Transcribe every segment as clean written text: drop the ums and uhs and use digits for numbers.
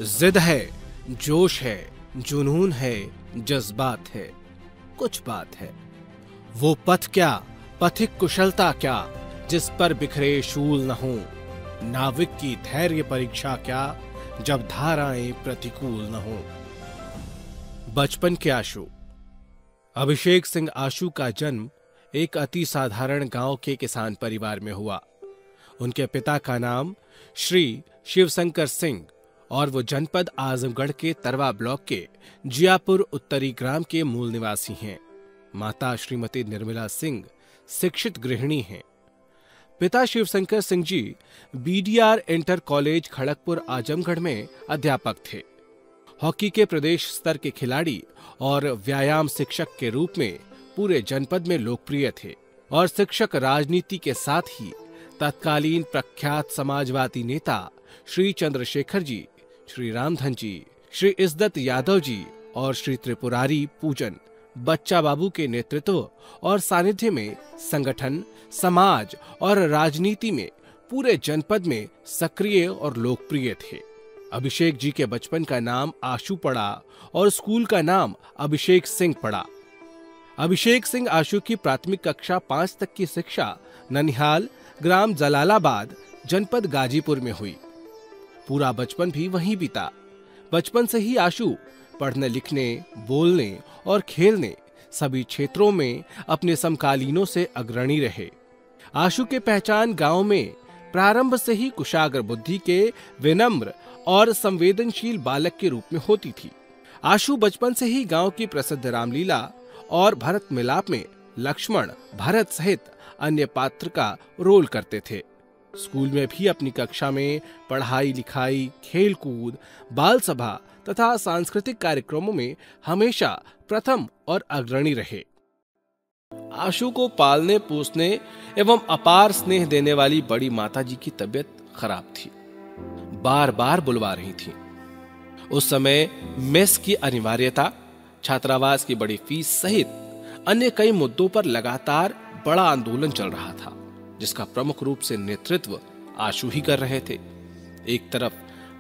जिद है, जोश है, जुनून है, जज्बात है, कुछ बात है। वो पथ क्या, पथिक कुशलता क्या, जिस पर बिखरे शूल न हो। नाविक की धैर्य परीक्षा क्या, जब धाराएं प्रतिकूल न हो। बचपन के आशु। अभिषेक सिंह आशु का जन्म एक अति साधारण गांव के किसान परिवार में हुआ। उनके पिता का नाम श्री शिवशंकर सिंह और वो जनपद आजमगढ़ के तरवा ब्लॉक के जियापुर उत्तरी ग्राम के मूल निवासी हैं। माता श्रीमती निर्मला सिंह शिक्षित गृहिणी हैं। पिता Shivshankar Singh ji BDR inter college Kharagpur Azamgarh में अध्यापक थे। हॉकी के प्रदेश स्तर के खिलाड़ी और व्यायाम शिक्षक के रूप में पूरे जनपद में लोकप्रिय थे और शिक्षक राजनीति के साथ ही तत्कालीन प्रख्यात समाजवादी नेता श्री चंद्रशेखर जी, श्री रामधन जी, श्री इज्जत यादव जी और श्री त्रिपुरारी पूजन बच्चा बाबू के नेतृत्व और सानिध्य में संगठन, समाज और राजनीति में पूरे जनपद में सक्रिय और लोकप्रिय थे। अभिषेक जी के बचपन का नाम आशु पड़ा और स्कूल का नाम अभिषेक सिंह पड़ा। अभिषेक सिंह आशु की प्राथमिक कक्षा 5 तक की शिक्षा ननिहाल, ग्राम जलालाबाद, जनपद गाजीपुर में हुई। पूरा बचपन भी वहीं बीता। बचपन से ही आशु पढ़ने लिखने, बोलने और खेलने सभी क्षेत्रों में अपने समकालीनों से अग्रणी रहे। आशु के पहचान गांव में प्रारंभ से ही कुशाग्र बुद्धि के विनम्र और संवेदनशील बालक के रूप में होती थी। आशु बचपन से ही गांव की प्रसिद्ध रामलीला और भरत मिलाप में लक्ष्मण, भरत सहित अन्य पात्र का रोल करते थे। स्कूल में भी अपनी कक्षा में पढ़ाई लिखाई, खेल कूद, बाल सभा तथा सांस्कृतिक कार्यक्रमों में हमेशा प्रथम और अग्रणी रहे। आशु को पालने पोसने एवं अपार स्नेह देने वाली बड़ी माताजी की तबीयत खराब थी। बार बार बुलवा रही थी। उस समय मेस की अनिवार्यता, छात्रावास की बड़ी फीस सहित अन्य कई मुद्दों पर लगातार बड़ा आंदोलन चल रहा था, जिसका प्रमुख रूप से नेतृत्व आशु ही कर रहे थे। एक तरफ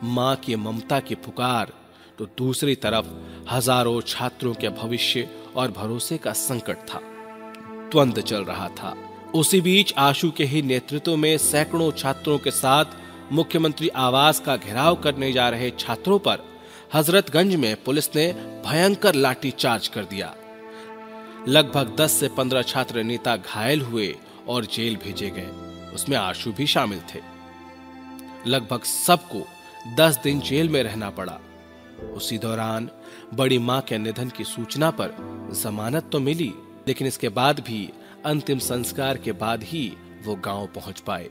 मां की ममता की पुकार तो दूसरी तरफ हजारों छात्रों के भविष्य और भरोसे का संकट था। द्वंद्व चल रहा था। उसी बीच आशु के ही नेतृत्व में सैकड़ों छात्रों के साथ मुख्यमंत्री आवास का घेराव करने जा रहे छात्रों पर हजरतगंज में पुलिस ने भयंकर लाठीचार्ज कर दिया। लगभग 10 से 15 छात्र नेता घायल हुए और जेल भेजे गए। उसमें आशु भी शामिल थे। लगभग सबको 10 दिन जेल में रहना पड़ा। उसी दौरान बड़ी मां के निधन की सूचना पर जमानत तो मिली, लेकिन इसके बाद भी अंतिम संस्कार के बाद ही वो गांव पहुंच पाए।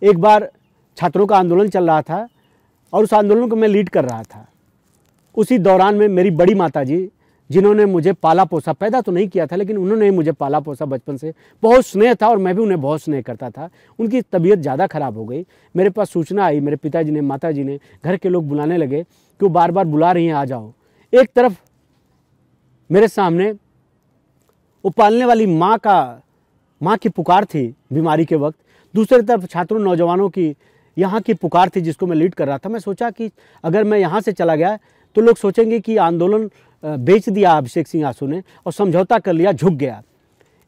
एक बार छात्रों का आंदोलन चल रहा था और उस आंदोलन को मैं लीड कर रहा था। उसी दौरान में मेरी बड़ी माताजी, जिन्होंने मुझे पाला पोसा, पैदा तो नहीं किया था लेकिन उन्होंने मुझे पाला पोसा, बचपन से बहुत स्नेह था और मैं भी उन्हें बहुत स्नेह करता था। उनकी तबीयत ज़्यादा खराब हो गई। मेरे पास सूचना आई, मेरे पिताजी ने, माताजी ने, घर के लोग बुलाने लगे कि वो बार बार बुला रही हैं, आ जाओ। एक तरफ मेरे सामने वो पालने वाली माँ की पुकार थी बीमारी के वक्त, दूसरी तरफ छात्रों नौजवानों की यहाँ की पुकार थी जिसको मैं लीड कर रहा था। मैं सोचा कि अगर मैं यहाँ से चला गया तो लोग सोचेंगे कि आंदोलन बेच दिया अभिषेक सिंह आशु ने और समझौता कर लिया, झुक गया।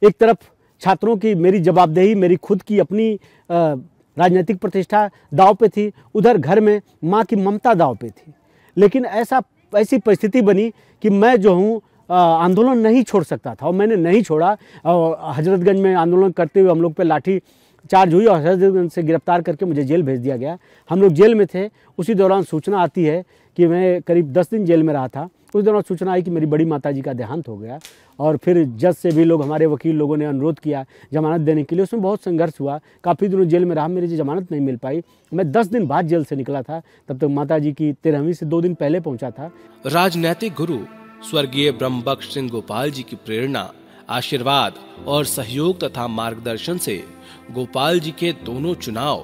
एक तरफ छात्रों की मेरी जवाबदेही, मेरी खुद की अपनी राजनीतिक प्रतिष्ठा दांव पे थी, उधर घर में माँ की ममता दांव पे थी। लेकिन ऐसी परिस्थिति बनी कि मैं जो हूँ आंदोलन नहीं छोड़ सकता था और मैंने नहीं छोड़ा। और हजरतगंज में आंदोलन करते हुए हम लोग पे लाठी चार्ज हुई और हजरतगंज से गिरफ्तार करके मुझे जेल भेज दिया गया। हम लोग जेल में थे। उसी दौरान सूचना आती है कि मैं करीब 10 दिन जेल में रहा था। उस दौरान सूचना आई कि मेरी बड़ी माताजी का देहांत हो गया और फिर जज से भी लोग, हमारे वकील लोगों ने अनुरोध किया जमानत देने के लिए। उसमें बहुत संघर्ष हुआ। काफ़ी दिनों जेल में रहा, मेरी जमानत नहीं मिल पाई। मैं 10 दिन बाद जेल से निकला था। तब तक माताजी की 13वीं से 2 दिन पहले पहुंचा था। राजनैतिक गुरु स्वर्गीय ब्रह्मबख्श सिंह गोपाल जी की प्रेरणा, आशीर्वाद और सहयोग तथा मार्गदर्शन से गोपाल जी के दोनों चुनाव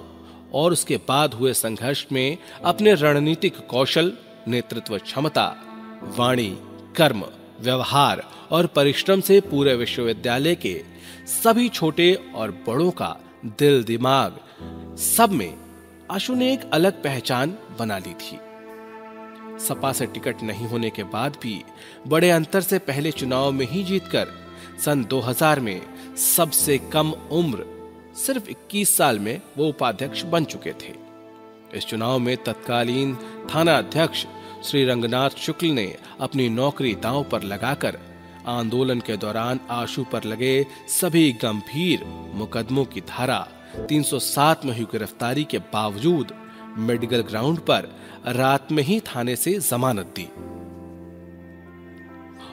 और उसके बाद हुए संघर्ष में अपने रणनीतिक कौशल, नेतृत्व क्षमता, वाणी, कर्म, व्यवहार और परिश्रम से पूरे विश्वविद्यालय के सभी छोटे और बड़ों का दिल दिमाग सब में आशु ने एक अलग पहचान बना ली थी। सपा से टिकट नहीं होने के बाद भी बड़े अंतर से पहले चुनाव में ही जीतकर सन 2000 में सबसे कम उम्र सिर्फ 21 साल में वो उपाध्यक्ष बन चुके थे। इस चुनाव में तत्कालीन थाना अध्यक्ष श्री रंगनाथ शुक्ल ने अपनी नौकरी दांव पर लगाकर आंदोलन के दौरान आशु पर लगे सभी गंभीर मुकदमों की धारा 307 में हुई गिरफ्तारी के बावजूद मेडिकल ग्राउंड पर रात में ही थाने से जमानत दी।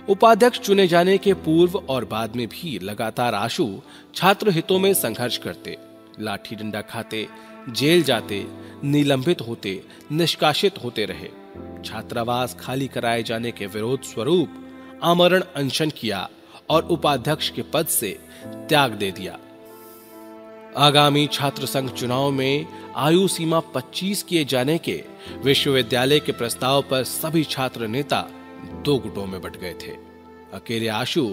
उपाध्यक्ष चुने जाने के पूर्व और बाद में भी लगातार आशु छात्र हितों में संघर्ष करते, लाठी डंडा खाते, जेल जाते, निलंबित होते, निष्कासित होते रहे। छात्रावास खाली कराए जाने के विरोध स्वरूप आमरण अनशन किया और उपाध्यक्ष के पद से त्याग दे दिया। आगामी छात्र संघ चुनाव में आयु सीमा 25 किए जाने के विश्वविद्यालय के प्रस्ताव पर सभी छात्र नेता दो गुटों में बंट गए थे। अकेले आशु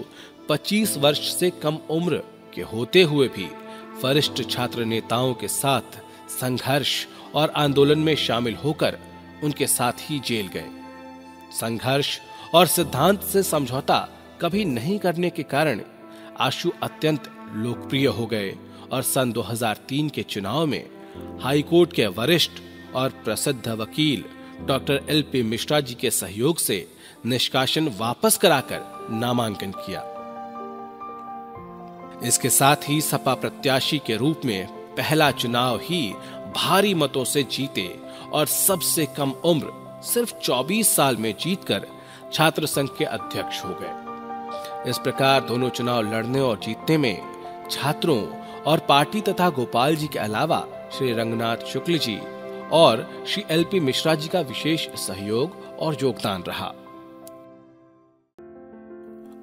25 वर्ष से कम उम्र के होते हुए भी वरिष्ठ छात्र नेताओं के साथ संघर्ष और आंदोलन में शामिल होकर उनके साथ ही जेल गए। संघर्ष और सिद्धांत से समझौता कभी नहीं करने के कारण आशु अत्यंत लोकप्रिय हो गए और सन 2003 के चुनाव में हाईकोर्ट के वरिष्ठ और प्रसिद्ध वकील डॉक्टर एलपी मिश्रा जी के सहयोग से निष्कासन वापस कराकर नामांकन किया। इसके साथ ही सपा प्रत्याशी के रूप में पहला चुनाव ही भारी मतों से जीते और सबसे कम उम्र सिर्फ 24 साल में जीतकर छात्र संघ के अध्यक्ष हो गए। इस प्रकार दोनों चुनाव लड़ने और जीतने में छात्रों और पार्टी तथा गोपाल जी के अलावा श्री रंगनाथ शुक्ल जी और श्री एलपी मिश्रा जी का विशेष सहयोग और योगदान रहा।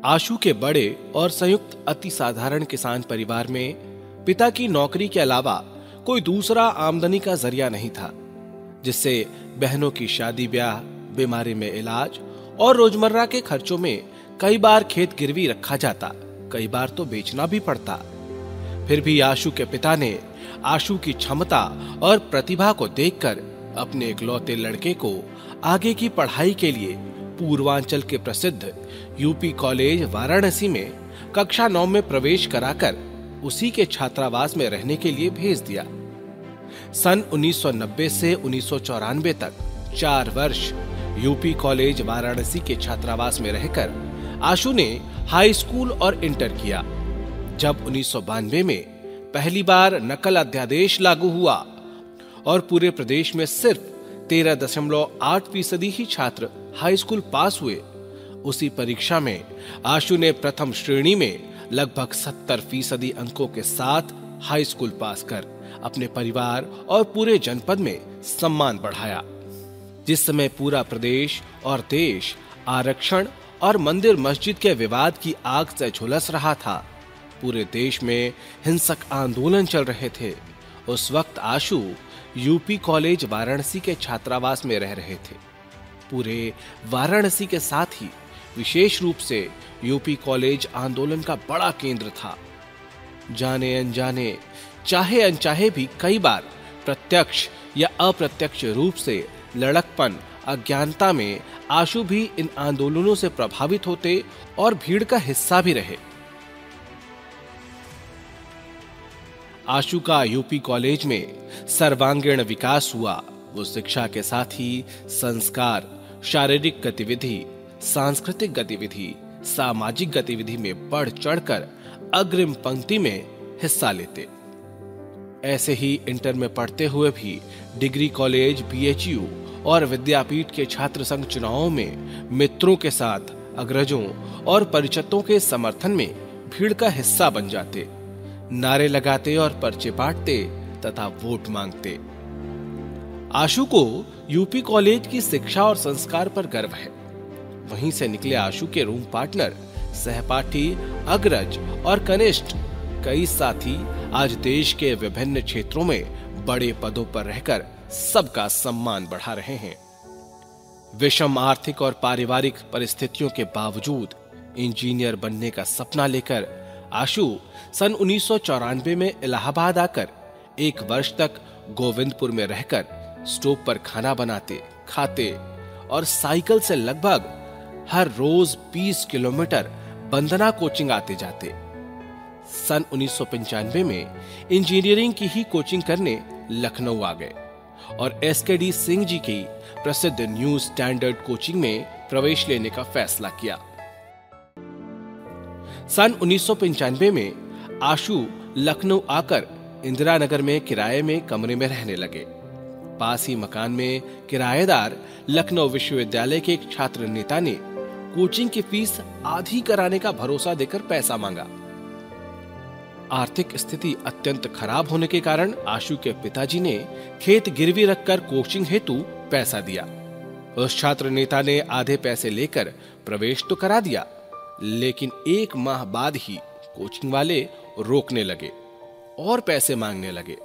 आशु के बड़े और संयुक्त अति साधारण किसान परिवार में पिता की नौकरी के अलावा कोई दूसरा आमदनी का जरिया नहीं था, जिससे बहनों की शादी ब्याह, बीमारी में इलाज और रोजमर्रा के खर्चों में कई बार खेत गिरवी रखा जाता, कई बार तो बेचना भी पड़ता। फिर भी आशु के पिता ने आशु की क्षमता और प्रतिभा को देखकर अपने इकलौते लड़के को आगे की पढ़ाई के लिए पूर्वांचल के प्रसिद्ध यूपी कॉलेज वाराणसी में कक्षा 9 में प्रवेश कराकर उसी के छात्रावास में रहने के लिए भेज दिया। सन 1990 से 1994 तक 4 वर्ष यूपी कॉलेज वाराणसी के छात्रावास में रहकर आशु ने हाई स्कूल और इंटर किया। जब 1992 में पहली बार नकल अध्यादेश लागू हुआ और पूरे प्रदेश में सिर्फ 13.8% ही छात्र हाई स्कूल पास हुए, उसी परीक्षा में आशु ने प्रथम श्रेणी में लगभग 70% अंकों के साथ हाई स्कूल पास कर अपने परिवार और पूरे जनपद में सम्मान बढ़ाया। जिस समय पूरा प्रदेश और देश आरक्षण और मंदिर मस्जिद के विवाद की आग से झुलस रहा था, पूरे देश में हिंसक आंदोलन चल रहे थे, उस वक्त आशु यूपी कॉलेज वाराणसी के छात्रावास में रह रहे थे। पूरे वाराणसी के साथ ही विशेष रूप से यूपी कॉलेज आंदोलन का बड़ा केंद्र था। जाने अनजाने, चाहे अनचाहे भी कई बार प्रत्यक्ष या अप्रत्यक्ष रूप से लड़कपन, अज्ञानता में आशु भी इन आंदोलनों से प्रभावित होते और भीड़ का हिस्सा भी रहे। आशु का यूपी कॉलेज में सर्वांगीण विकास हुआ। वो शिक्षा के साथ ही संस्कार, शारीरिक गतिविधि, सांस्कृतिक गतिविधि, सामाजिक गतिविधि में बढ़ चढ़कर अग्रिम पंक्ति में हिस्सा लेते। ऐसे ही इंटर में पढ़ते हुए भी डिग्री कॉलेज, बीएचयू और विद्यापीठ के छात्र संघ चुनावों में मित्रों के साथ अग्रजों और परिचितों के समर्थन में भीड़ का हिस्सा बन जाते, नारे लगाते और पर्चे बांटते तथा वोट मांगते। आशु को यूपी कॉलेज की शिक्षा और संस्कार पर गर्व है। वहीं से निकले आशु के रूम पार्टनर, सहपाठी, अग्रज और कनिष्ठ कई साथी आज देश के विभिन्न क्षेत्रों में बड़े पदों पर रहकर सबका सम्मान बढ़ा रहे हैं। विषम आर्थिक और पारिवारिक परिस्थितियों के बावजूद इंजीनियर बनने का सपना लेकर आशु सन 1994 में इलाहाबाद आकर 1 वर्ष तक गोविंदपुर में रहकर स्टोव पर खाना बनाते, खाते और साइकिल से लगभग हर रोज 20 किलोमीटर बंदना कोचिंग आते जाते। सन 1995 में इंजीनियरिंग की ही कोचिंग करने लखनऊ आ गए और एसकेडी सिंह जी की प्रसिद्ध न्यू स्टैंडर्ड कोचिंग में प्रवेश लेने का फैसला किया। सन 1995 में आशु लखनऊ आकर इंदिरा नगर में किराए में कमरे में रहने लगे। पास ही मकान में किराएदार लखनऊ विश्वविद्यालय के एक छात्र नेता ने कोचिंग की फीस आधी कराने का भरोसा देकर पैसा मांगा। आर्थिक स्थिति अत्यंत खराब होने के कारण आशु के पिताजी ने खेत गिरवी रखकर कोचिंग हेतु पैसा दिया। उस छात्र नेता ने आधे पैसे लेकर प्रवेश तो करा दिया, लेकिन 1 माह बाद ही कोचिंग वाले रोकने लगे और पैसे मांगने लगे।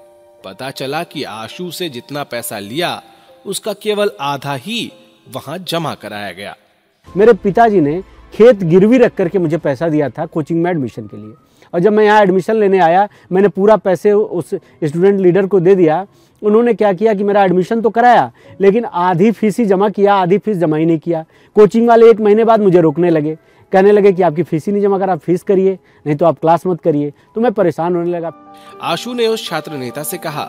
पता चला कि आशु से जितना पैसा लिया उसका केवल आधा ही वहां जमा कराया गया। मेरे पिताजी ने खेत गिरवी रख करके मुझे पैसा दिया था कोचिंग में एडमिशन के लिए, और जब मैं यहाँ एडमिशन लेने आया मैंने पूरा पैसे उस स्टूडेंट लीडर को दे दिया। उन्होंने क्या किया कि मेरा एडमिशन तो कराया, लेकिन आधी फीस ही जमा किया, आधी फीस जमा ही नहीं किया। कोचिंग वाले 1 महीने बाद मुझे रोकने लगे, कहने लगे कि आपकी फीस ही नहीं जमा कर, आप फीस करिए, नहीं तो आप क्लास मत करिए। तो मैं परेशान होने लगा। आशु ने उस छात्र नेता से कहा,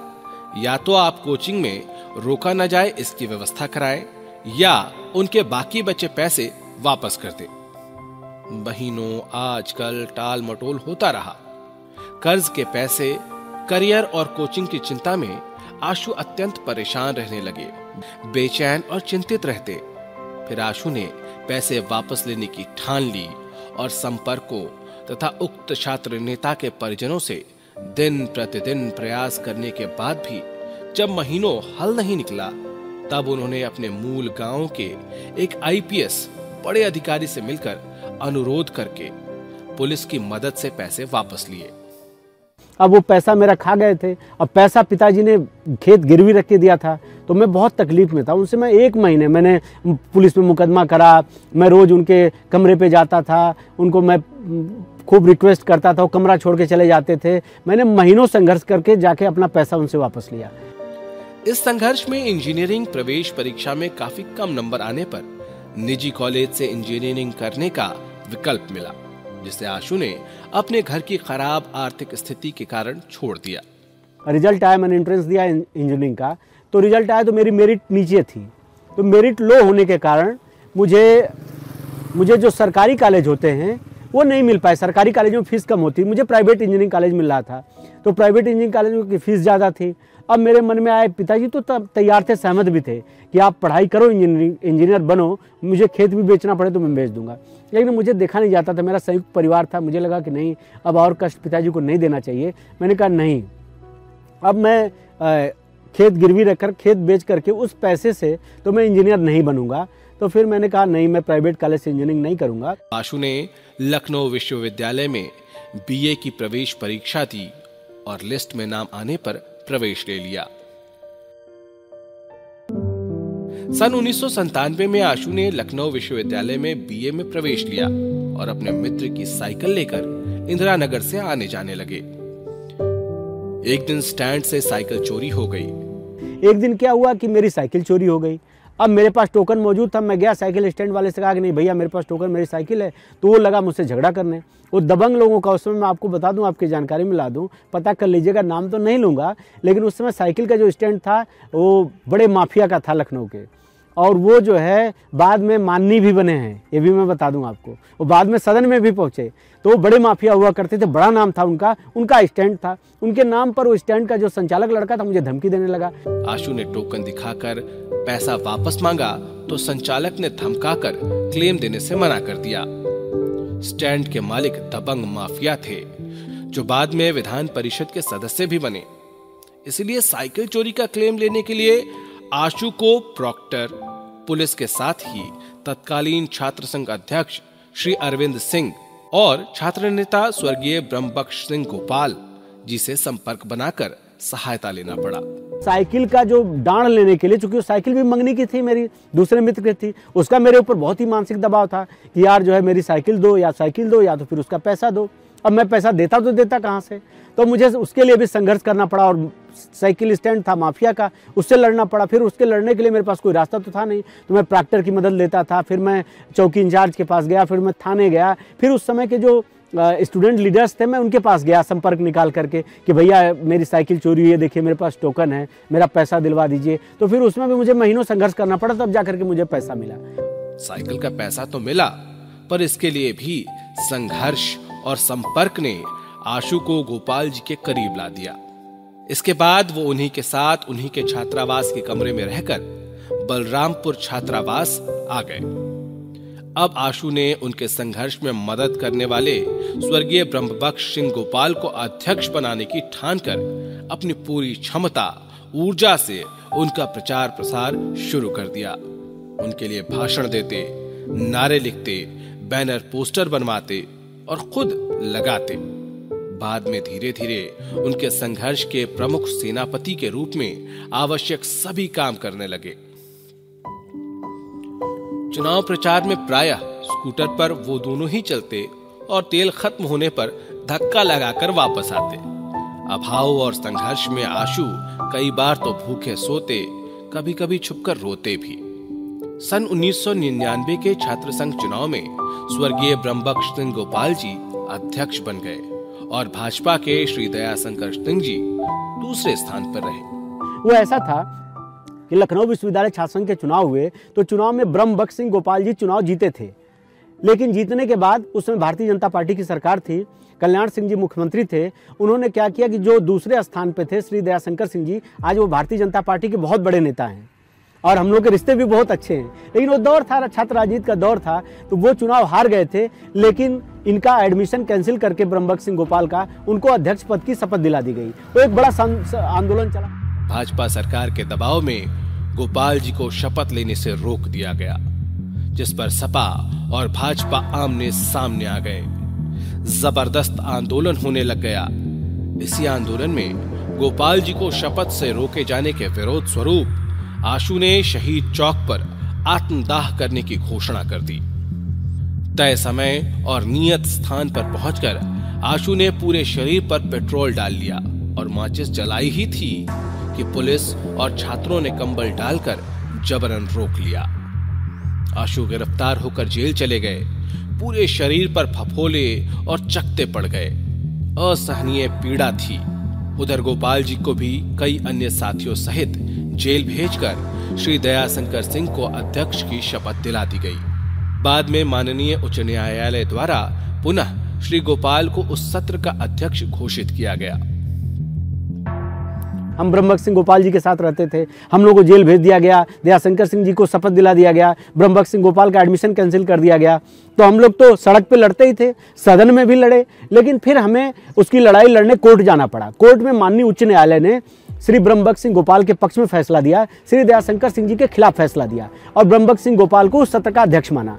या तो आप कोचिंग में रोका न जाए इसकी व्यवस्था कराएं, या उनके बाकी बचे पैसे वापस कर दे। महीनों आजकल टाल मटोल होता रहा। कर्ज के पैसे, करियर और कोचिंग की चिंता में आशु अत्यंत परेशान रहने लगे, बेचैन और चिंतित रहते। फिर आशु ने पैसे वापस लेने की ठान ली और संपर्कों तथा उक्त छात्र नेता के परिजनों से दिन प्रतिदिन प्रयास करने के बाद भी जब महीनों हल नहीं निकला, तब उन्होंने अपने मूल गांव के एक आईपीएस बड़े अधिकारी से मिलकर अनुरोध करके पुलिस की मदद से पैसे वापस लिए। अब वो पैसा मेरा खा गए थे, अब पैसा पिताजी ने खेत गिरवी रख के दिया था, तो मैं बहुत तकलीफ में था। उनसे मैं 1 महीने मैंने पुलिस में मुकदमा करा, मैं रोज उनके कमरे पे जाता था, उनको मैं खूब रिक्वेस्ट करता था, वो कमरा छोड़ के चले जाते थे। मैंने महीनों संघर्ष करके जाके अपना पैसा उनसे वापस लिया। इस संघर्ष में इंजीनियरिंग प्रवेश परीक्षा में काफी कम नंबर आने पर निजी कॉलेज से इंजीनियरिंग करने का विकल्प मिला, जिसे आशु ने अपने घर की खराब आर्थिक स्थिति के कारण छोड़ दिया। रिजल्ट आया, मैंने एंट्रेंस दिया इंजीनियरिंग का, तो रिजल्ट आया तो मेरी मेरिट नीचे थी। तो मेरिट लो होने के कारण मुझे जो सरकारी कॉलेज होते हैं वो नहीं मिल पाए। सरकारी कॉलेजों में फीस कम होती, मुझे प्राइवेट इंजीनियरिंग कॉलेज मिल रहा था, तो प्राइवेट इंजीनियरिंग कॉलेज की फीस ज़्यादा थी। अब मेरे मन में आए, पिताजी तो तब तैयार थे, सहमत भी थे कि आप पढ़ाई करो, इंजीनियर बनो, मुझे खेत भी बेचना पड़े तो मैं बेच दूंगा। लेकिन मुझे देखा नहीं जाता था, मेरा संयुक्त परिवार था, मुझे लगा कि नहीं, अब और कष्ट पिताजी को नहीं देना चाहिए। मैंने कहा नहीं, अब मैं खेत गिरवी रखकर खेत बेच करके उस पैसे से तो मैं इंजीनियर नहीं बनूंगा। तो फिर मैंने कहा नहीं, मैं प्राइवेट कॉलेज से इंजीनियरिंग नहीं करूंगा। आशु ने लखनऊ विश्वविद्यालय में बीए की प्रवेश परीक्षा दी और लिस्ट में नाम आने पर प्रवेश ले लिया। सन 1997 में आशु ने लखनऊ विश्वविद्यालय में बीए में प्रवेश लिया और अपने मित्र की साइकिल लेकर इंदिरा नगर से आने जाने लगे। एक दिन स्टैंड से साइकिल चोरी हो गई। एक दिन क्या हुआ कि मेरी साइकिल चोरी हो गई। अब मेरे पास टोकन मौजूद था, मैं गया साइकिल स्टैंड वाले से कहा कि नहीं भैया मेरे पास टोकन, मेरी साइकिल है। तो वो लगा मुझसे झगड़ा करने। वो दबंग लोगों का, उस समय मैं आपको बता दूं, आपकी जानकारी में ला दूं, पता कर लीजिएगा, नाम तो नहीं लूंगा, लेकिन उस समय साइकिल का जो स्टैंड था वो बड़े माफिया का था लखनऊ के। और वो जो है बाद में माननी भी बने हैं, ये भी मैं बता दूं आपको। वो बाद में सदन में भी पहुंचे। तो वो बड़े माफिया हुआ करते थे, बड़ा नाम था उनका, उनका स्टैंड था। उनके नाम पर वो स्टैंड का जो संचालक लड़का था मुझे धमकी देने लगा। आशु ने टोकन दिखाकर पैसा वापस मांगा तो संचालक ने धमकाकर क्लेम देने से मना कर दिया। स्टैंड के मालिक दबंग माफिया थे, जो बाद में विधान परिषद के सदस्य भी बने। इसलिए साइकिल चोरी का क्लेम लेने के लिए आशु को प्रॉक्टर, पुलिस के साथ ही तत्कालीन छात्र संघ अध्यक्ष श्री अरविंद सिंह और छात्र नेता स्वर्गीय ब्रह्मबख्श सिंह गोपाल जी से संपर्क बनाकर सहायता लेना पड़ा। साइकिल का जो डांड लेने के लिए, चूंकि साइकिल भी मंगनी की थी, मेरी दूसरे मित्र की थी, उसका मेरे ऊपर बहुत ही मानसिक दबाव था कि यार जो है मेरी साइकिल दो या तो फिर उसका पैसा दो। अब मैं पैसा देता तो देता कहाँ से, तो मुझे उसके लिए भी संघर्ष करना पड़ा और साइकिल स्टैंड था माफिया का, उससे लड़ना पड़ा। फिर उसके लड़ने के लिए मेरे पास कोई रास्ता तो था नहीं, तो मैं प्रॉक्टर की मदद लेता था। फिर मैं चौकी इंचार्ज के पास गया, फिर मैं थाने गया। फिर उस समय के जो स्टूडेंट लीडर्स थे, मैं उनके पास गया संपर्क निकाल करके कि भैया मेरी साइकिल चोरी हुई है, देखिए मेरे पास टोकन है, मेरा पैसा दिलवा दीजिए। तो फिर उसमें भी मुझे महीनों संघर्ष करना पड़ा, तब जाकर के मुझे पैसा मिला। साइकिल का पैसा तो मिला, पर इसके लिए भी संघर्ष और संपर्क ने आशु को गोपाल जी के करीब ला दिया। इसके बाद वो उन्हीं के साथ उन्हीं के छात्रावास के कमरे में रहकर बलरामपुर छात्रावास आ गए। अब आशु ने उनके संघर्ष में मदद करने वाले स्वर्गीय ब्रह्मबख्श सिंह गोपाल को अध्यक्ष बनाने की ठान कर अपनी पूरी क्षमता ऊर्जा से उनका प्रचार प्रसार शुरू कर दिया। उनके लिए भाषण देते, नारे लिखते, बैनर पोस्टर बनवाते और खुद लगाते। बाद में धीरे धीरे उनके संघर्ष के प्रमुख सेनापति के रूप में आवश्यक सभी काम करने लगे। चुनाव प्रचार में प्रायः स्कूटर पर वो दोनों ही चलते और तेल खत्म होने पर धक्का लगाकर वापस आते। अभाव और संघर्ष में आशु कई बार तो भूखे सोते, कभी कभी छुपकर रोते भी। सन 1999 के छात्र संघ चुनाव में स्वर्गीय ब्रह्मबख्श सिंह गोपाल जी अध्यक्ष बन गए और भाजपा के श्री दयाशंकर सिंह जी दूसरे स्थान पर रहे। वो ऐसा था कि लखनऊ विश्वविद्यालय छात्र संघ के चुनाव हुए, तो चुनाव में ब्रह्मबख्श सिंह गोपाल जी चुनाव जीते थे। लेकिन जीतने के बाद उसमें भारतीय जनता पार्टी की सरकार थी, कल्याण सिंह जी मुख्यमंत्री थे। उन्होंने क्या किया कि जो दूसरे स्थान पे थे श्री दयाशंकर सिंह जी, आज वो भारतीय जनता पार्टी के बहुत बड़े नेता हैं और हम लोग के रिश्ते भी बहुत अच्छे हैं। लेकिन वो दौर था, छात्र राजनीति का दौर था, तो वो चुनाव हार गए थे। लेकिन इनका एडमिशन कैंसिल करके ब्रह्मबख्श सिंह गोपाल का उनको अध्यक्ष पद की शपथ दिला दी गई। तो एक बड़ा आंदोलन चला। भाजपा सरकार के दबाव में गोपाल जी को शपथ लेने से रोक दिया गया, जिस पर सपा और भाजपा आमने सामने आ गए। जबरदस्त आंदोलन होने लग गया। इसी आंदोलन में गोपाल जी को शपथ से रोके जाने के विरोध स्वरूप आशु ने शहीद चौक पर आत्मदाह करने की घोषणा कर दी। तय समय और नियत स्थान पर पहुंचकर आशु ने पूरे शरीर पर पेट्रोल डाल लिया और माचिस जलाई ही थी कि पुलिस और छात्रों ने कंबल डालकर जबरन रोक लिया। आशु गिरफ्तार होकर जेल चले गए। पूरे शरीर पर फफोले और चकते पड़ गए। असहनीय पीड़ा थी। उधर गोपाल जी को भी कई अन्य साथियों सहित जेल भेजकर श्री दयाशंकर सिंह को अध्यक्ष की शपथ दिला दी गई। बाद में माननीय उच्च न्यायालय द्वारा पुनः श्री गोपाल को उस सत्र का अध्यक्ष घोषित किया गया। हम ब्रह्मबख्श सिंह गोपाल जी के साथ रहते थे। हम लोग को जेल भेज दिया गया, दयाशंकर सिंह जी को शपथ दिला दिया गया, ब्रह्मबख्श सिंह गोपाल का एडमिशन कैंसिल कर दिया गया। तो हम लोग तो सड़क पे लड़ते ही थे, सदन में भी लड़े, लेकिन फिर हमें उसकी लड़ाई लड़ने कोर्ट जाना पड़ा। कोर्ट में माननीय उच्च न्यायालय ने श्री ब्रह्मबख्श सिंह गोपाल के पक्ष में फैसला दिया, श्री दयाशंकर सिंह जी के खिलाफ फैसला दिया और ब्रह्मबख्श सिंह गोपाल को उस सत्र का अध्यक्ष माना।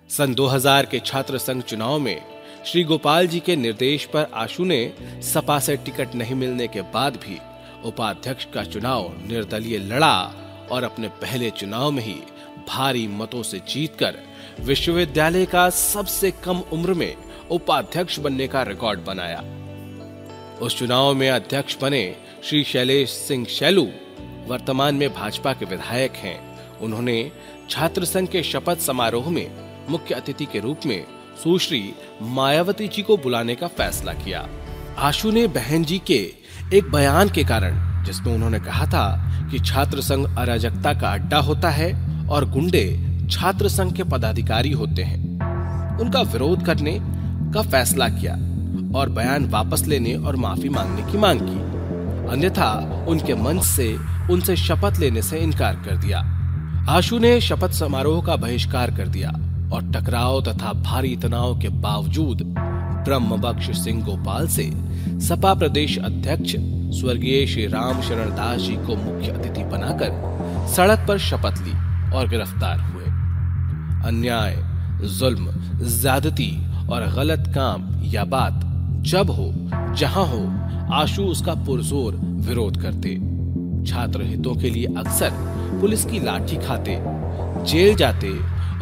सन 2000 के छात्र संघ चुनाव में श्री गोपाल जी के निर्देश पर आशु ने सपा से टिकट नहीं मिलने के बाद भी उपाध्यक्ष का चुनाव निर्दलीय लड़ा और अपने पहले चुनाव में ही भारी मतों से जीतकर विश्वविद्यालय का सबसे कम उम्र में उपाध्यक्ष बनने का रिकॉर्ड बनाया। उस चुनाव में अध्यक्ष बने श्री शैलेश सिंह शैलू, वर्तमान में भाजपा के विधायक हैं। उन्होंने छात्र संघ के शपथ समारोह में मुख्य अतिथि के रूप में सुश्री मायावती जी को बुलाने का फैसला किया। आशु ने बहन जी के एक बयान के कारण, जिसमें उन्होंने कहा था कि छात्र संघ अराजकता का अड्डा होता है और गुंडे छात्र संघ के पदाधिकारी होते हैं, उनका विरोध करने का फैसला किया और बयान वापस लेने और माफी मांगने की मांग की। अन्यथा उनके मंच से उनसे शपथ लेने से इनकार कर दिया। आशु ने शपथ समारोह का बहिष्कार कर दिया और टकराव तथा भारी तनाव के बावजूद ब्रह्मबख्श सिंह गोपाल से सपा प्रदेश अध्यक्ष स्वर्गीय श्री राम शरण दास जी को मुख्य अतिथि बनाकर सड़क पर शपथ ली और गिरफ्तार हुए। अन्याय, जुल्म, ज्यादती और गलत काम या बात जब हो जहां हो, आशु उसका पुरजोर विरोध करते। छात्र हितों के लिए अक्सर पुलिस की लाठी खाते, जेल जाते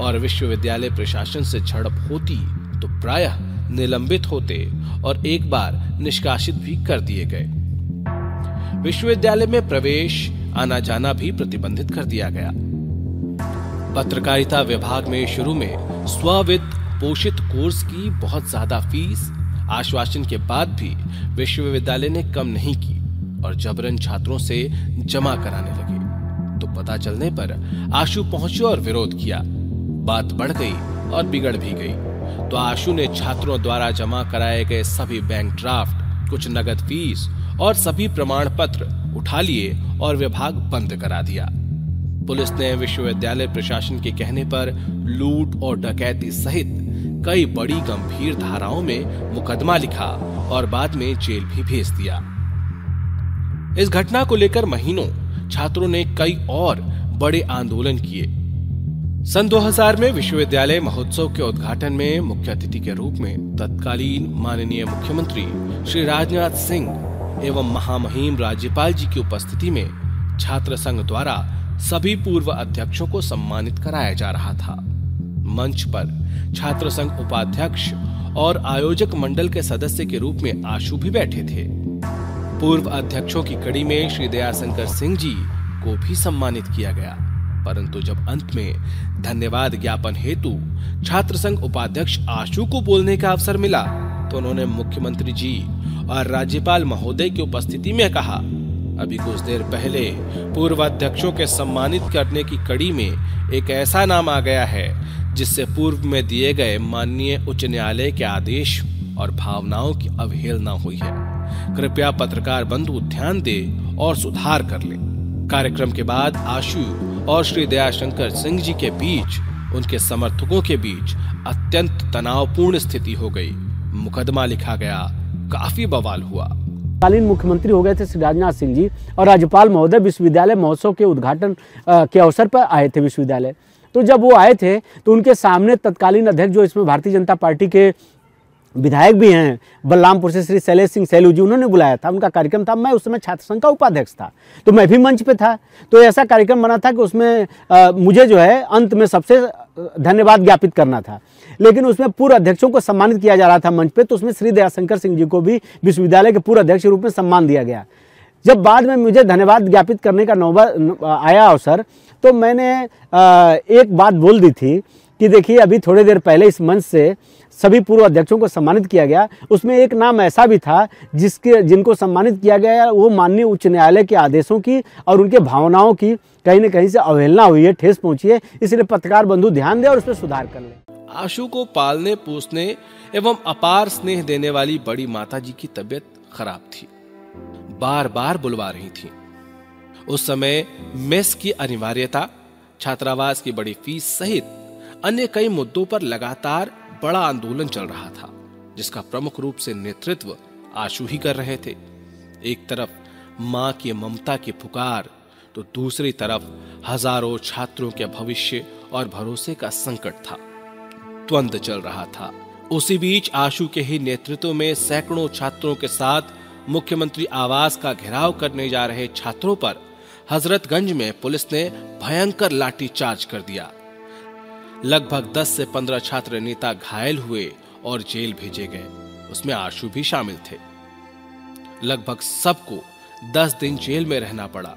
और विश्वविद्यालय प्रशासन से झड़प होती तो प्रायः निलंबित होते और एक बार निष्कासित भी कर दिए गए। विश्वविद्यालय में प्रवेश आना जाना भी प्रतिबंधित कर दिया गया। पत्रकारिता विभाग में शुरू में स्ववित्त पोषित कोर्स की बहुत ज्यादा फीस आश्वासन के बाद भी विश्वविद्यालय ने कम नहीं की और जबरन छात्रों से जमा कराने लगे। तो पता चलने पर आशु पहुंचे और विरोध किया। बात बढ़ गई और बिगड़ भी गई। तो आशु ने छात्रों द्वारा जमा कराए गए सभी बैंक ड्राफ्ट, कुछ नगद फीस और सभी प्रमाण पत्र उठा लिए और विभाग बंद करा दिया। पुलिस ने विश्वविद्यालय प्रशासन के कहने पर लूट और डकैती सहित कई बड़ी गंभीर धाराओं में मुकदमा लिखा और बाद में जेल भी भेज दिया। इस घटना को लेकर महीनों छात्रों ने कई और बड़े आंदोलन किए। सन 2000 में विश्वविद्यालय महोत्सव के उद्घाटन में मुख्य अतिथि के रूप में तत्कालीन माननीय मुख्यमंत्री श्री राजनाथ सिंह एवं महामहिम राज्यपाल जी की उपस्थिति में छात्र संघ द्वारा सभी पूर्व अध्यक्षों को सम्मानित कराया जा रहा था। मंच पर छात्र संघ उपाध्यक्ष और आयोजक मंडल के सदस्य के रूप में आशु भी बैठे थे। पूर्व अध्यक्षों की कड़ी में श्री दयाशंकर सिंह जी को भी सम्मानित किया गया, परंतु जब अंत में धन्यवाद ज्ञापन हेतु छात्र संघ उपाध्यक्ष आशु को बोलने का अवसर मिला तो उन्होंने मुख्यमंत्री जी और राज्यपाल महोदय की उपस्थिति में कहा, अभी कुछ देर पहले पूर्व अध्यक्षों के सम्मानित करने की कड़ी में एक ऐसा नाम आ गया है जिससे पूर्व में दिए गए माननीय उच्च न्यायालय के आदेश और भावनाओं की अवहेलना हुई है। कृपया पत्रकार बंधु ध्यान दे और सुधार कर ले। कार्यक्रम के बाद आशु और श्री दयाशंकर सिंह जी के बीच, उनके समर्थकों के बीच अत्यंत तनावपूर्ण स्थिति हो गई। मुकदमा लिखा गया, काफी बवाल हुआ। तत्कालीन मुख्यमंत्री हो गए थे श्री राजनाथ सिंह जी और राज्यपाल महोदय विश्वविद्यालय महोत्सव के उद्घाटन के अवसर पर आए थे विश्वविद्यालय। तो जब वो आए थे तो उनके सामने तत्कालीन अध्यक्ष, जो इसमें भारतीय जनता पार्टी के विधायक भी हैं बलरामपुर से, श्री शैलेश सिंह सैलू जी, उन्होंने बुलाया था। उनका कार्यक्रम था। मैं उस समय छात्र संघ का उपाध्यक्ष था तो मैं भी मंच पे था। तो ऐसा कार्यक्रम बना था कि उसमें मुझे जो है अंत में सबसे धन्यवाद ज्ञापित करना था, लेकिन उसमें पूर्व अध्यक्षों को सम्मानित किया जा रहा था मंच पे। तो उसमें श्री दयाशंकर सिंह जी को भी विश्वविद्यालय के पूर्व अध्यक्ष के रूप में सम्मान दिया गया। जब बाद में मुझे धन्यवाद ज्ञापित करने का नौबत आया अवसर, तो मैंने एक बात बोल दी थी कि देखिए, अभी थोड़ी देर पहले इस मंच से सभी पूर्व अध्यक्षों को सम्मानित किया गया। उसमें एक नाम ऐसा भी था जिनको सम्मानित किया गया वो माननीय उच्च न्यायालय के आदेशों की और उनके भावनाओं की कहीं न कहीं से अवहेलना हुई है, ठेस पहुंची है। इसलिए पत्रकार बंधु ध्यान दे और उस पर सुधार कर ले। आशु को पालने पोसने एवं अपार स्नेह देने वाली बड़ी माताजी की तबीयत खराब थी, बार बार बुलवा रही थी। उस समय मेस की अनिवार्यता, छात्रावास की बड़ी फीस सहित अन्य कई मुद्दों पर लगातार बड़ा आंदोलन चल रहा था, जिसका प्रमुख रूप से नेतृत्व आशु ही कर रहे थे। एक तरफ मां की ममता की पुकार तो दूसरी तरफ हजारों छात्रों के भविष्य और भरोसे का संकट था। द्वंद्व चल रहा था। उसी बीच आशु के ही नेतृत्व में सैकड़ों छात्रों के साथ मुख्यमंत्री आवास का घेराव करने जा रहे छात्रों पर हजरतगंज में पुलिस ने भयंकर लाठीचार्ज कर दिया। लगभग 10 से 15 छात्र नेता घायल हुए और जेल भेजे गए। उसमें आशु भी शामिल थे। लगभग सबको 10 दिन जेल में रहना पड़ा।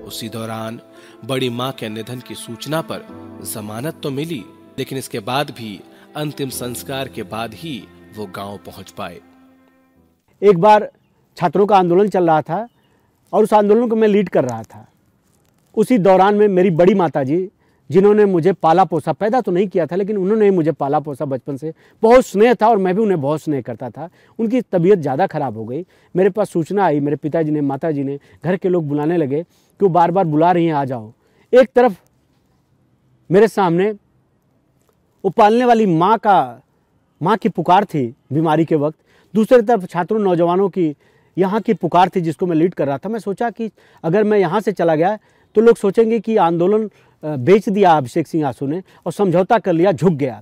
उसी दौरान बड़ी मां के निधन की सूचना पर जमानत तो मिली, लेकिन इसके बाद भी अंतिम संस्कार के बाद ही वो गांव पहुंच पाए। एक बार छात्रों का आंदोलन चल रहा था और उस आंदोलन को मैं लीड कर रहा था। उसी दौरान में मेरी बड़ी माताजी, जिन्होंने मुझे पाला पोसा, पैदा तो नहीं किया था लेकिन उन्होंने मुझे पाला पोसा, बचपन से बहुत स्नेह था और मैं भी उन्हें बहुत स्नेह करता था। उनकी तबीयत ज़्यादा खराब हो गई। मेरे पास सूचना आई, मेरे पिताजी ने, माताजी ने, घर के लोग बुलाने लगे कि वो बार बार बुला रही हैं, आ जाओ। एक तरफ मेरे सामने वो पालने वाली माँ की पुकार थी बीमारी के वक्त, दूसरी तरफ छात्रों नौजवानों की यहाँ की पुकार थी जिसको मैं लीड कर रहा था। मैं सोचा कि अगर मैं यहाँ से चला गया तो लोग सोचेंगे कि आंदोलन बेच दिया अभिषेक सिंह आशु ने और समझौता कर लिया, झुक गया।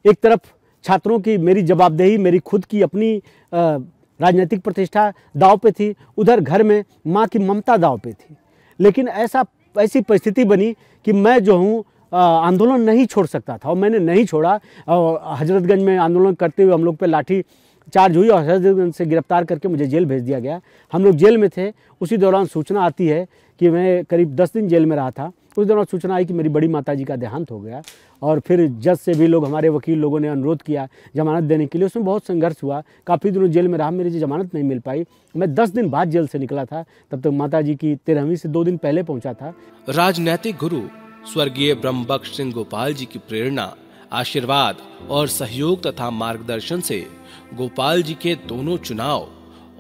एक तरफ छात्रों की मेरी जवाबदेही, मेरी खुद की अपनी राजनीतिक प्रतिष्ठा दांव पे थी, उधर घर में माँ की ममता दांव पे थी। लेकिन ऐसी परिस्थिति बनी कि मैं जो हूँ आंदोलन नहीं छोड़ सकता था और मैंने नहीं छोड़ा। और हजरतगंज में आंदोलन करते हुए हम लोग पे लाठी चारजोई और हजरतगंज से गिरफ्तार करके मुझे जेल भेज दिया गया। हम लोग जेल में थे, उसी दौरान सूचना आती है कि मैं करीब 10 दिन जेल में रहा था। उस दौरान सूचना आई कि मेरी बड़ी माताजी का देहांत हो गया और फिर जज से भी लोग, हमारे वकील लोगों ने अनुरोध किया जमानत देने के लिए। उसमें बहुत संघर्ष हुआ, काफ़ी दिनों जेल में रहा, मेरी जमानत नहीं मिल पाई। मैं 10 दिन बाद जेल से निकला था, तब तक माताजी की 13वीं से 2 दिन पहले पहुंचा था। राजनैतिक गुरु स्वर्गीय ब्रह्मबख्श सिंह गोपाल जी की प्रेरणा, आशीर्वाद और सहयोग तथा मार्गदर्शन से गोपाल जी के दोनों चुनाव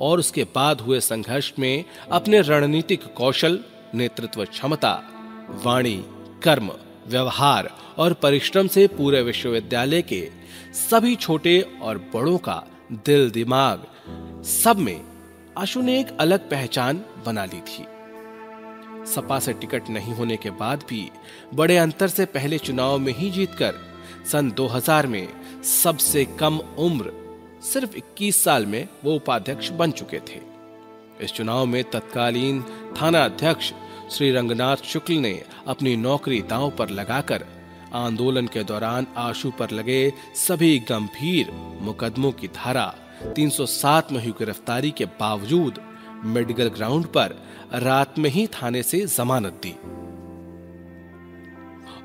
और उसके बाद हुए संघर्ष में अपने रणनीतिक कौशल, नेतृत्व क्षमता, वाणी, कर्म, व्यवहार और परिश्रम से पूरे विश्वविद्यालय के सभी छोटे और बड़ों का दिल दिमाग सब में आशु ने एक अलग पहचान बना ली थी। सपा से टिकट नहीं होने के बाद भी बड़े अंतर से पहले चुनाव में ही जीतकर सन 2000 में सबसे कम उम्र सिर्फ 21 साल में वो उपाध्यक्ष बन चुके थे। इस चुनाव में तत्कालीन थाना अध्यक्ष श्री रंगनाथ शुक्ल ने अपनी नौकरी दांव पर लगाकर आंदोलन के दौरान आशु पर लगे सभी गंभीर मुकदमों की धारा 307 में हुई गिरफ्तारी के बावजूद मेडिकल ग्राउंड पर रात में ही थाने से जमानत दी।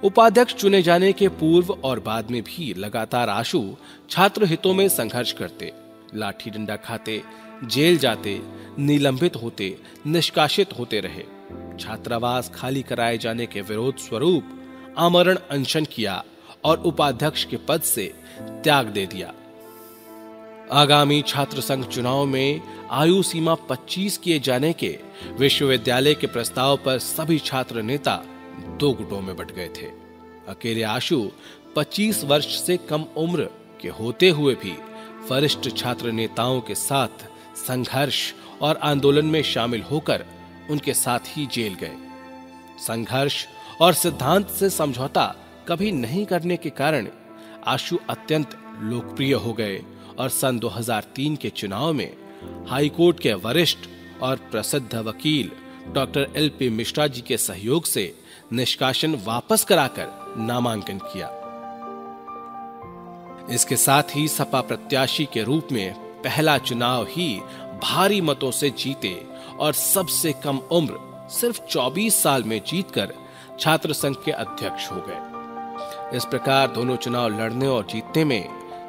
उपाध्यक्ष चुने जाने के पूर्व और बाद में भी लगातार आशु छात्र हितों में संघर्ष करते, लाठी डंडा खाते, जेल जाते, निलंबित होते, निष्कासित होते रहे। छात्रावास खाली कराए जाने के विरोध स्वरूप आमरण अनशन किया और उपाध्यक्ष के पद से त्याग दे दिया। आगामी छात्र संघ चुनाव में आयु सीमा 25 किए जाने के विश्वविद्यालय के प्रस्ताव पर सभी छात्र नेता 2 गुटों में बंट गए थे। अकेले आशु 25 वर्ष से कम उम्र के होते हुए भी वरिष्ठ छात्र नेताओं के साथ संघर्ष और आंदोलन में शामिल होकर उनके साथ ही जेल गए। संघर्ष और सिद्धांत से समझौता कभी नहीं करने के कारण आशु अत्यंत लोकप्रिय हो गए और सन 2003 के चुनाव में हाईकोर्ट के वरिष्ठ और प्रसिद्ध वकील डॉक्टर LP मिश्रा जी के सहयोग से निष्कासन वापस कराकर नामांकन किया। इसके साथ ही सपा प्रत्याशी के रूप में पहला चुनाव ही भारी मतों से जीते और सबसे कम उम्र सिर्फ 24 साल में जीतकर छात्र संघ के अध्यक्ष हो गए। इस प्रकार दोनों चुनाव लड़ने और जीतने में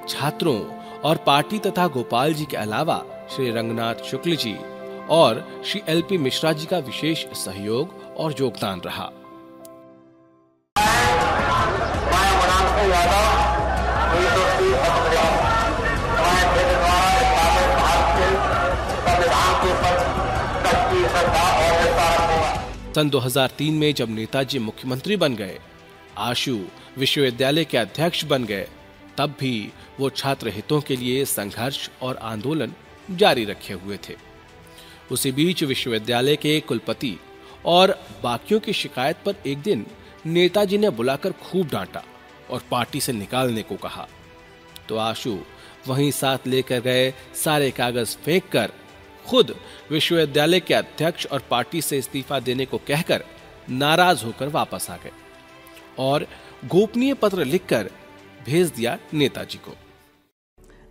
छात्रों और पार्टी तथा गोपाल जी के अलावा श्री रंगनाथ शुक्ल जी और श्री LP मिश्रा जी का विशेष सहयोग और योगदान रहा। सन 2003 में जब नेताजी मुख्यमंत्री बन गए, आशु विश्वविद्यालय के अध्यक्ष बन गए, तब भी वो छात्र हितों के लिए संघर्ष और आंदोलन जारी रखे हुए थे। उसी बीच विश्वविद्यालय के कुलपति और बाकियों की शिकायत पर एक दिन नेताजी ने बुलाकर खूब डांटा और पार्टी से निकालने को कहा, तो आशु वहीं साथ लेकर गए सारे कागज फेंककर खुद विश्वविद्यालय के अध्यक्ष और पार्टी से इस्तीफा देने को कहकर नाराज होकर वापस आ गए और गोपनीय पत्र लिखकर भेज दिया नेताजी को।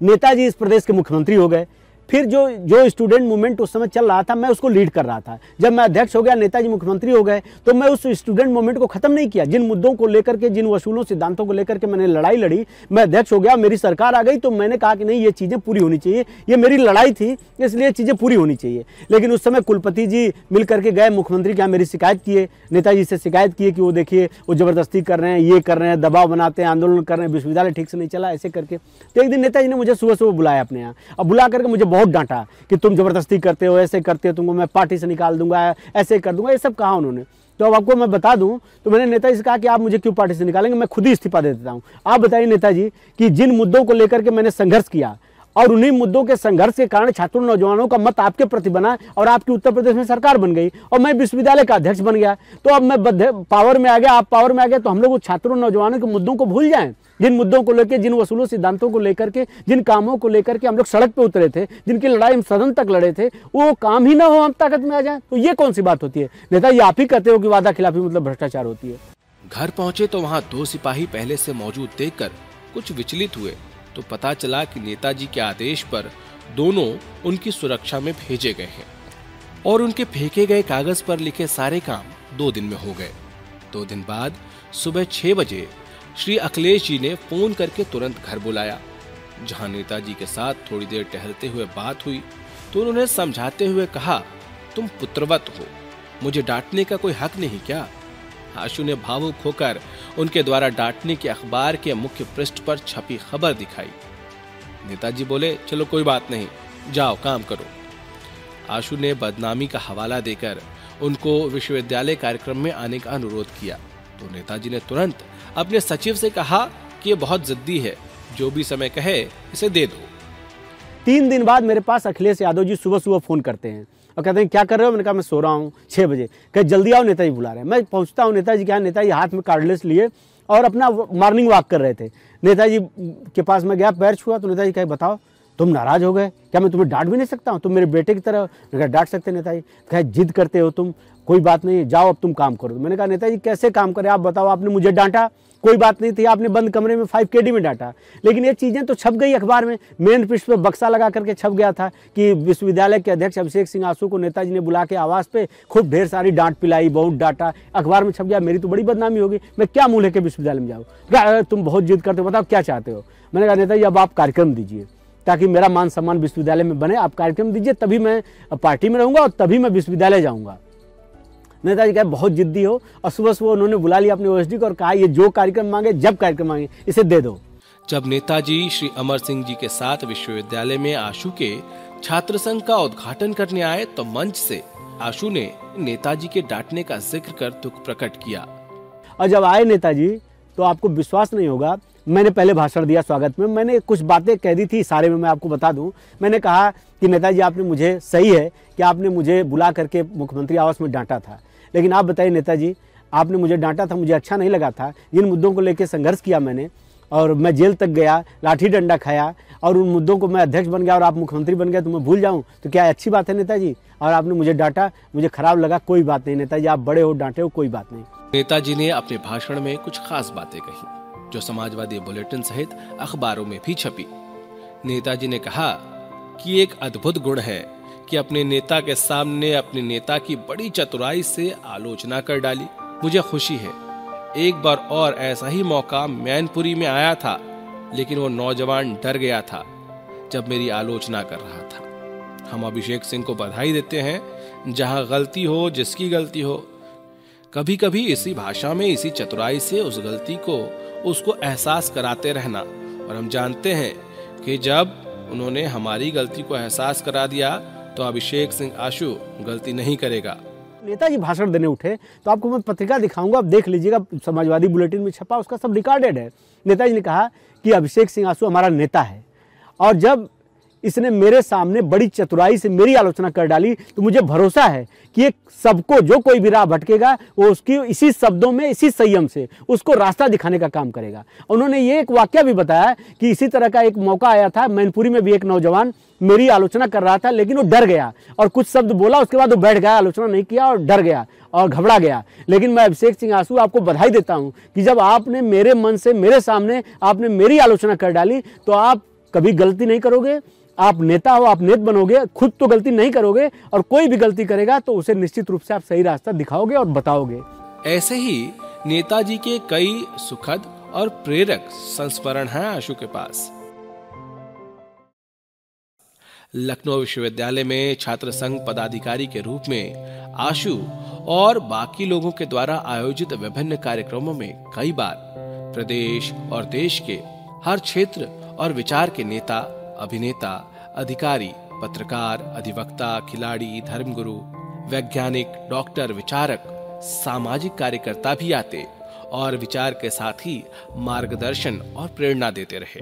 नेताजी इस प्रदेश के मुख्यमंत्री हो गए। फिर जो स्टूडेंट मूवमेंट उस समय चल रहा था, मैं उसको लीड कर रहा था। जब मैं अध्यक्ष हो गया, नेताजी मुख्यमंत्री हो गए, तो मैं उस स्टूडेंट मूवमेंट को खत्म नहीं किया। जिन मुद्दों को लेकर के, जिन वसूलों सिद्धांतों को लेकर के मैंने लड़ाई लड़ी, मैं अध्यक्ष हो गया, मेरी सरकार आ गई, तो मैंने कहा कि नहीं, ये चीजें पूरी होनी चाहिए, ये मेरी लड़ाई थी, इसलिए चीजें पूरी होनी चाहिए। लेकिन उस समय कुलपति जी मिल करके गए मुख्यमंत्री के यहाँ, मेरी शिकायत किए, नेताजी से शिकायत किए कि वो देखिए वो जबरदस्ती कर रहे हैं, ये कर रहे हैं, दबाव बनाते हैं, आंदोलन कर रहे हैं, विश्वविद्यालय ठीक से नहीं चला, ऐसे करके। तो एक दिन नेताजी ने मुझे सुबह सुबह बुलाया अपने यहाँ, और बुला करके मुझे बहुत डांटा कि तुम जबरदस्ती करते हो, ऐसे करते हो, तुमको मैं पार्टी से निकाल दूंगा, ऐसे कर दूंगा, ये सब कहा उन्होंने। तो अब आपको मैं बता दूं, तो मैंने नेताजी से कहा कि आप मुझे क्यों पार्टी से निकालेंगे, मैं खुद ही इस्तीफा दे देता हूं। आप बताइए नेताजी कि जिन मुद्दों को लेकर के मैंने संघर्ष किया और उन्हीं मुद्दों के संघर्ष के कारण छात्रों नौजवानों का मत आपके प्रति बना और आपकी उत्तर प्रदेश में सरकार बन गई और मैं विश्वविद्यालय का अध्यक्ष बन गया, तो अब मैं पावर में आ गया, आप पावर में आ गए, तो हम लोग छात्रों नौजवानों के मुद्दों को भूल जाएं। जिन मुद्दों को लेकर, जिन वसूलों सिद्धांतों को लेकर के, जिन कामों को लेकर के हम लोग सड़क पे उतरे थे, जिनकी लड़ाई हम सदन तक लड़े थे, वो काम ही ना हो, हम ताकत में आ जाएं, तो ये कौन सी बात होती है नेताजी? आप ही कहते हो कि वादा खिलाफी मतलब भ्रष्टाचार होती है। घर पहुंचे तो वहां 2 सिपाही पहले से मौजूद देखकर कुछ विचलित हुए तो पता चला कि नेताजी के आदेश पर दोनों उनकी सुरक्षा में भेजे गए हैं और उनके फेंके गए कागज पर लिखे सारे काम 2 दिन में हो गए। 2 दिन बाद सुबह 6 बजे श्री अखिलेश जी ने फोन करके तुरंत घर बुलाया। जहां नेताजी के साथ थोड़ी देर टहलते हुए बात हुई तो उन्होंने समझाते हुए कहा, तुम पुत्रवत हो, मुझे डांटने का कोई हक नहीं क्या? आशु ने भावुक होकर उनके द्वारा डांटने के अखबार के मुख्य पृष्ठ पर छपी खबर दिखाई। नेताजी बोले, चलो कोई बात नहीं, जाओ काम करो। आशु ने बदनामी का हवाला देकर उनको विश्वविद्यालय कार्यक्रम में आने का अनुरोध किया तो नेताजी ने तुरंत अपने सचिव से कहा कि ये बहुत जिद्दी है, जो भी समय कहे इसे दे दो। 3 दिन बाद मेरे पास अखिलेश यादव जी सुबह सुबह फोन करते हैं और कहते हैं क्या कर रहे हो? मैंने कहा मैं सो रहा हूँ 6 बजे। कहे जल्दी आओ, नेताजी बुला रहे हैं। मैं पहुँचता हूँ नेताजी के यहाँ। नेताजी हाथ में कार्डलेस लिए और अपना मॉर्निंग वॉक कर रहे थे। नेताजी के पास मैं गया, पैर छुआ तो नेताजी कहे बताओ तुम नाराज हो गए क्या? मैं तुम्हें डांट भी नहीं सकता हूँ, तुम मेरे बेटे की तरह डांट सकते? नेताजी कहे जिद करते हो तुम, कोई बात नहीं, जाओ अब तुम काम करो। मैंने कहा नेताजी कैसे काम करें आप बताओ? आपने मुझे डांटा, कोई बात नहीं थी, आपने बंद कमरे में 5 KD में डांटा, लेकिन ये चीज़ें तो छप गई अखबार में। मेन पृष्ठ पर बक्सा लगा करके छप गया था कि विश्वविद्यालय के अध्यक्ष अभिषेक सिंह आशु को नेताजी ने बुला के आवास पे खूब ढेर सारी डांट पिलाई, बहुत डांटा, अखबार में छप गया। मेरी तो बड़ी बदनामी होगी, मैं क्या मुँह लेके विश्वविद्यालय में जाऊँ? तुम बहुत जिद करते हो, बताओ क्या चाहते हो? मैंने कहा नेताजी अब आप कार्यक्रम दीजिए ताकि मेरा मान सम्मान विश्वविद्यालय में बने। आप कार्यक्रम दीजिए, तभी मैं पार्टी में रहूँगा और तभी मैं विश्वविद्यालय जाऊँगा। नेताजी कहा बहुत जिद्दी हो, और सुबह सुबह उन्होंने बुला लिया अपने ओएसडी को और कहा ये जो कार्यक्रम मांगे, जब कार्यक्रम मांगे, इसे दे दो। जब नेताजी श्री अमर सिंह जी के साथ विश्वविद्यालय में आशु के छात्र संघ का उद्घाटन करने आए तो मंच से आशु ने नेताजी के डांटने का जिक्र कर दुख प्रकट किया। और जब आए नेताजी तो आपको विश्वास नहीं होगा, मैंने पहले भाषण दिया स्वागत में, मैंने कुछ बातें कह दी थी इशारे में, मैं आपको बता दूं। मैंने कहा कि नेताजी आपने मुझे, सही है कि आपने मुझे बुला करके मुख्यमंत्री आवास में डांटा था, लेकिन आप बताइए नेताजी, आपने मुझे डांटा था, मुझे अच्छा नहीं लगा था। जिन मुद्दों को लेकर संघर्ष किया मैंने, और मैं जेल तक गया, लाठी डंडा खाया, और उन मुद्दों को मैं अध्यक्ष बन गया और आप मुख्यमंत्री बन गए तो मैं भूल जाऊं? तो क्या अच्छी बात है नेताजी? और आपने मुझे डांटा, मुझे खराब लगा, कोई बात नहीं नेताजी, आप बड़े हो, डांटे हो, कोई बात नहीं। नेताजी ने अपने भाषण में कुछ खास बातें कही जो समाजवादी बुलेटिन सहित अखबारों में भी छपी। नेताजी ने कहा कि एक अद्भुत गुण है कि अपने नेता के सामने अपने नेता की बड़ी चतुराई से आलोचना कर डाली। मुझे खुशी है, एक बार और ऐसा ही मौका मैनपुरी में आया था, लेकिन वो नौजवान डर गया था जब मेरी आलोचना कर रहा था। हम अभिषेक सिंह को बधाई देते हैं, जहां गलती हो, जिसकी गलती हो, कभी कभी इसी भाषा में, इसी चतुराई से उस गलती को उसको एहसास कराते रहना। और हम जानते हैं कि जब उन्होंने हमारी गलती को एहसास करा दिया तो अभिषेक सिंह आशु गलती नहीं करेगा। नेताजी भाषण देने उठे तो आपको मैं पत्रिका दिखाऊंगा, आप देख लीजिएगा, समाजवादी बुलेटिन में छपा, उसका सब रिकॉर्डेड है। नेताजी ने कहा कि अभिषेक सिंह आशु हमारा नेता है, और जब इसने मेरे सामने बड़ी चतुराई से मेरी आलोचना कर डाली तो मुझे भरोसा है कि एक सबको, जो कोई भी राह भटकेगा, वो उसकी इसी शब्दों में, इसी संयम से उसको रास्ता दिखाने का काम करेगा। उन्होंने ये एक वाक्य भी बताया कि इसी तरह का एक मौका आया था मैनपुरी में भी, एक नौजवान मेरी आलोचना कर रहा था लेकिन वो डर गया और कुछ शब्द बोला, उसके बाद वो बैठ गया, आलोचना नहीं किया और डर गया और घबरा गया। लेकिन मैं अभिषेक सिंह आशु आपको बधाई देता हूं कि जब आपने मेरे मन से, मेरे सामने आपने मेरी आलोचना कर डाली तो आप कभी गलती नहीं करोगे। आप नेता हो, आप नेत बनोगे, खुद तो गलती नहीं करोगे, और कोई भी गलती करेगा तो उसे निश्चित रूप से आप सही रास्ता दिखाओगे और बताओगे। ऐसे ही नेताजी के कई सुखद और प्रेरक संस्मरण हैं आशु के पास। लखनऊ विश्वविद्यालय में छात्र संघ पदाधिकारी के रूप में आशु और बाकी लोगों के द्वारा आयोजित विभिन्न कार्यक्रमों में कई बार प्रदेश और देश के हर क्षेत्र और विचार के नेता, अभिनेता, अधिकारी, पत्रकार, अधिवक्ता, खिलाड़ी, धर्मगुरु, वैज्ञानिक, डॉक्टर, विचारक, सामाजिक कार्यकर्ता भी आते और विचार के साथ ही मार्गदर्शन और प्रेरणा देते रहे।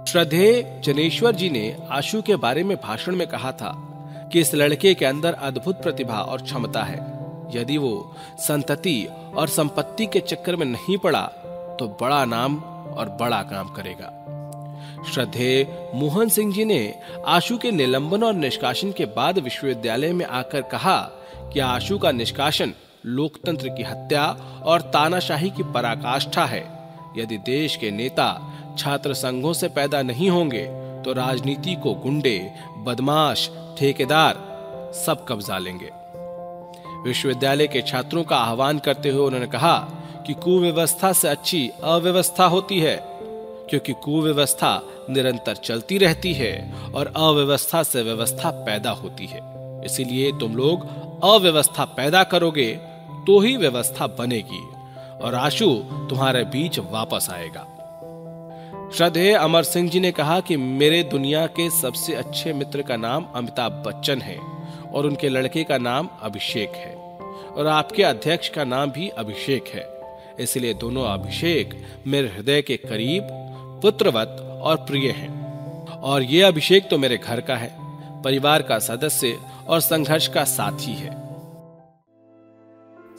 श्रद्धेय जनेश्वर जी ने आशु के बारे में भाषण में कहा था कि इस लड़के के अंदर अद्भुत प्रतिभा और क्षमता है। यदि वो संतति और संपत्ति के चक्कर में नहीं पड़ा तो बड़ा नाम और बड़ा काम करेगा। श्रद्धेय मोहन सिंह जी ने आशु के निलंबन और निष्कासन के बाद विश्वविद्यालय में आकर कहा कि आशु का निष्कासन लोकतंत्र की हत्या और तानाशाही की पराकाष्ठा है। यदि देश के नेता छात्र संघों से पैदा नहीं होंगे तो राजनीति को गुंडे, बदमाश, ठेकेदार सब कब्जा लेंगे। विश्वविद्यालय के छात्रों का आह्वान करते हुए उन्होंने कहा कि कुव्यवस्था से अच्छी अव्यवस्था होती है, क्योंकि कुव्यवस्था निरंतर चलती रहती है और अव्यवस्था से व्यवस्था पैदा होती है। इसीलिए तुम लोग अव्यवस्था पैदा करोगे तो ही व्यवस्था बनेगी और आशु तुम्हारे बीच वापस आएगा। श्रद्धेय अमर सिंह जी ने कहा कि मेरे दुनिया के सबसे अच्छे मित्र का नाम अमिताभ बच्चन है और उनके लड़के का नाम अभिषेक है और आपके अध्यक्ष का नाम भी अभिषेक है। इसलिए दोनों अभिषेक मेरे हृदय के करीब, पुत्रवत और प्रिय हैं। और ये अभिषेक तो मेरे घर का है, परिवार का सदस्य और संघर्ष का साथी है।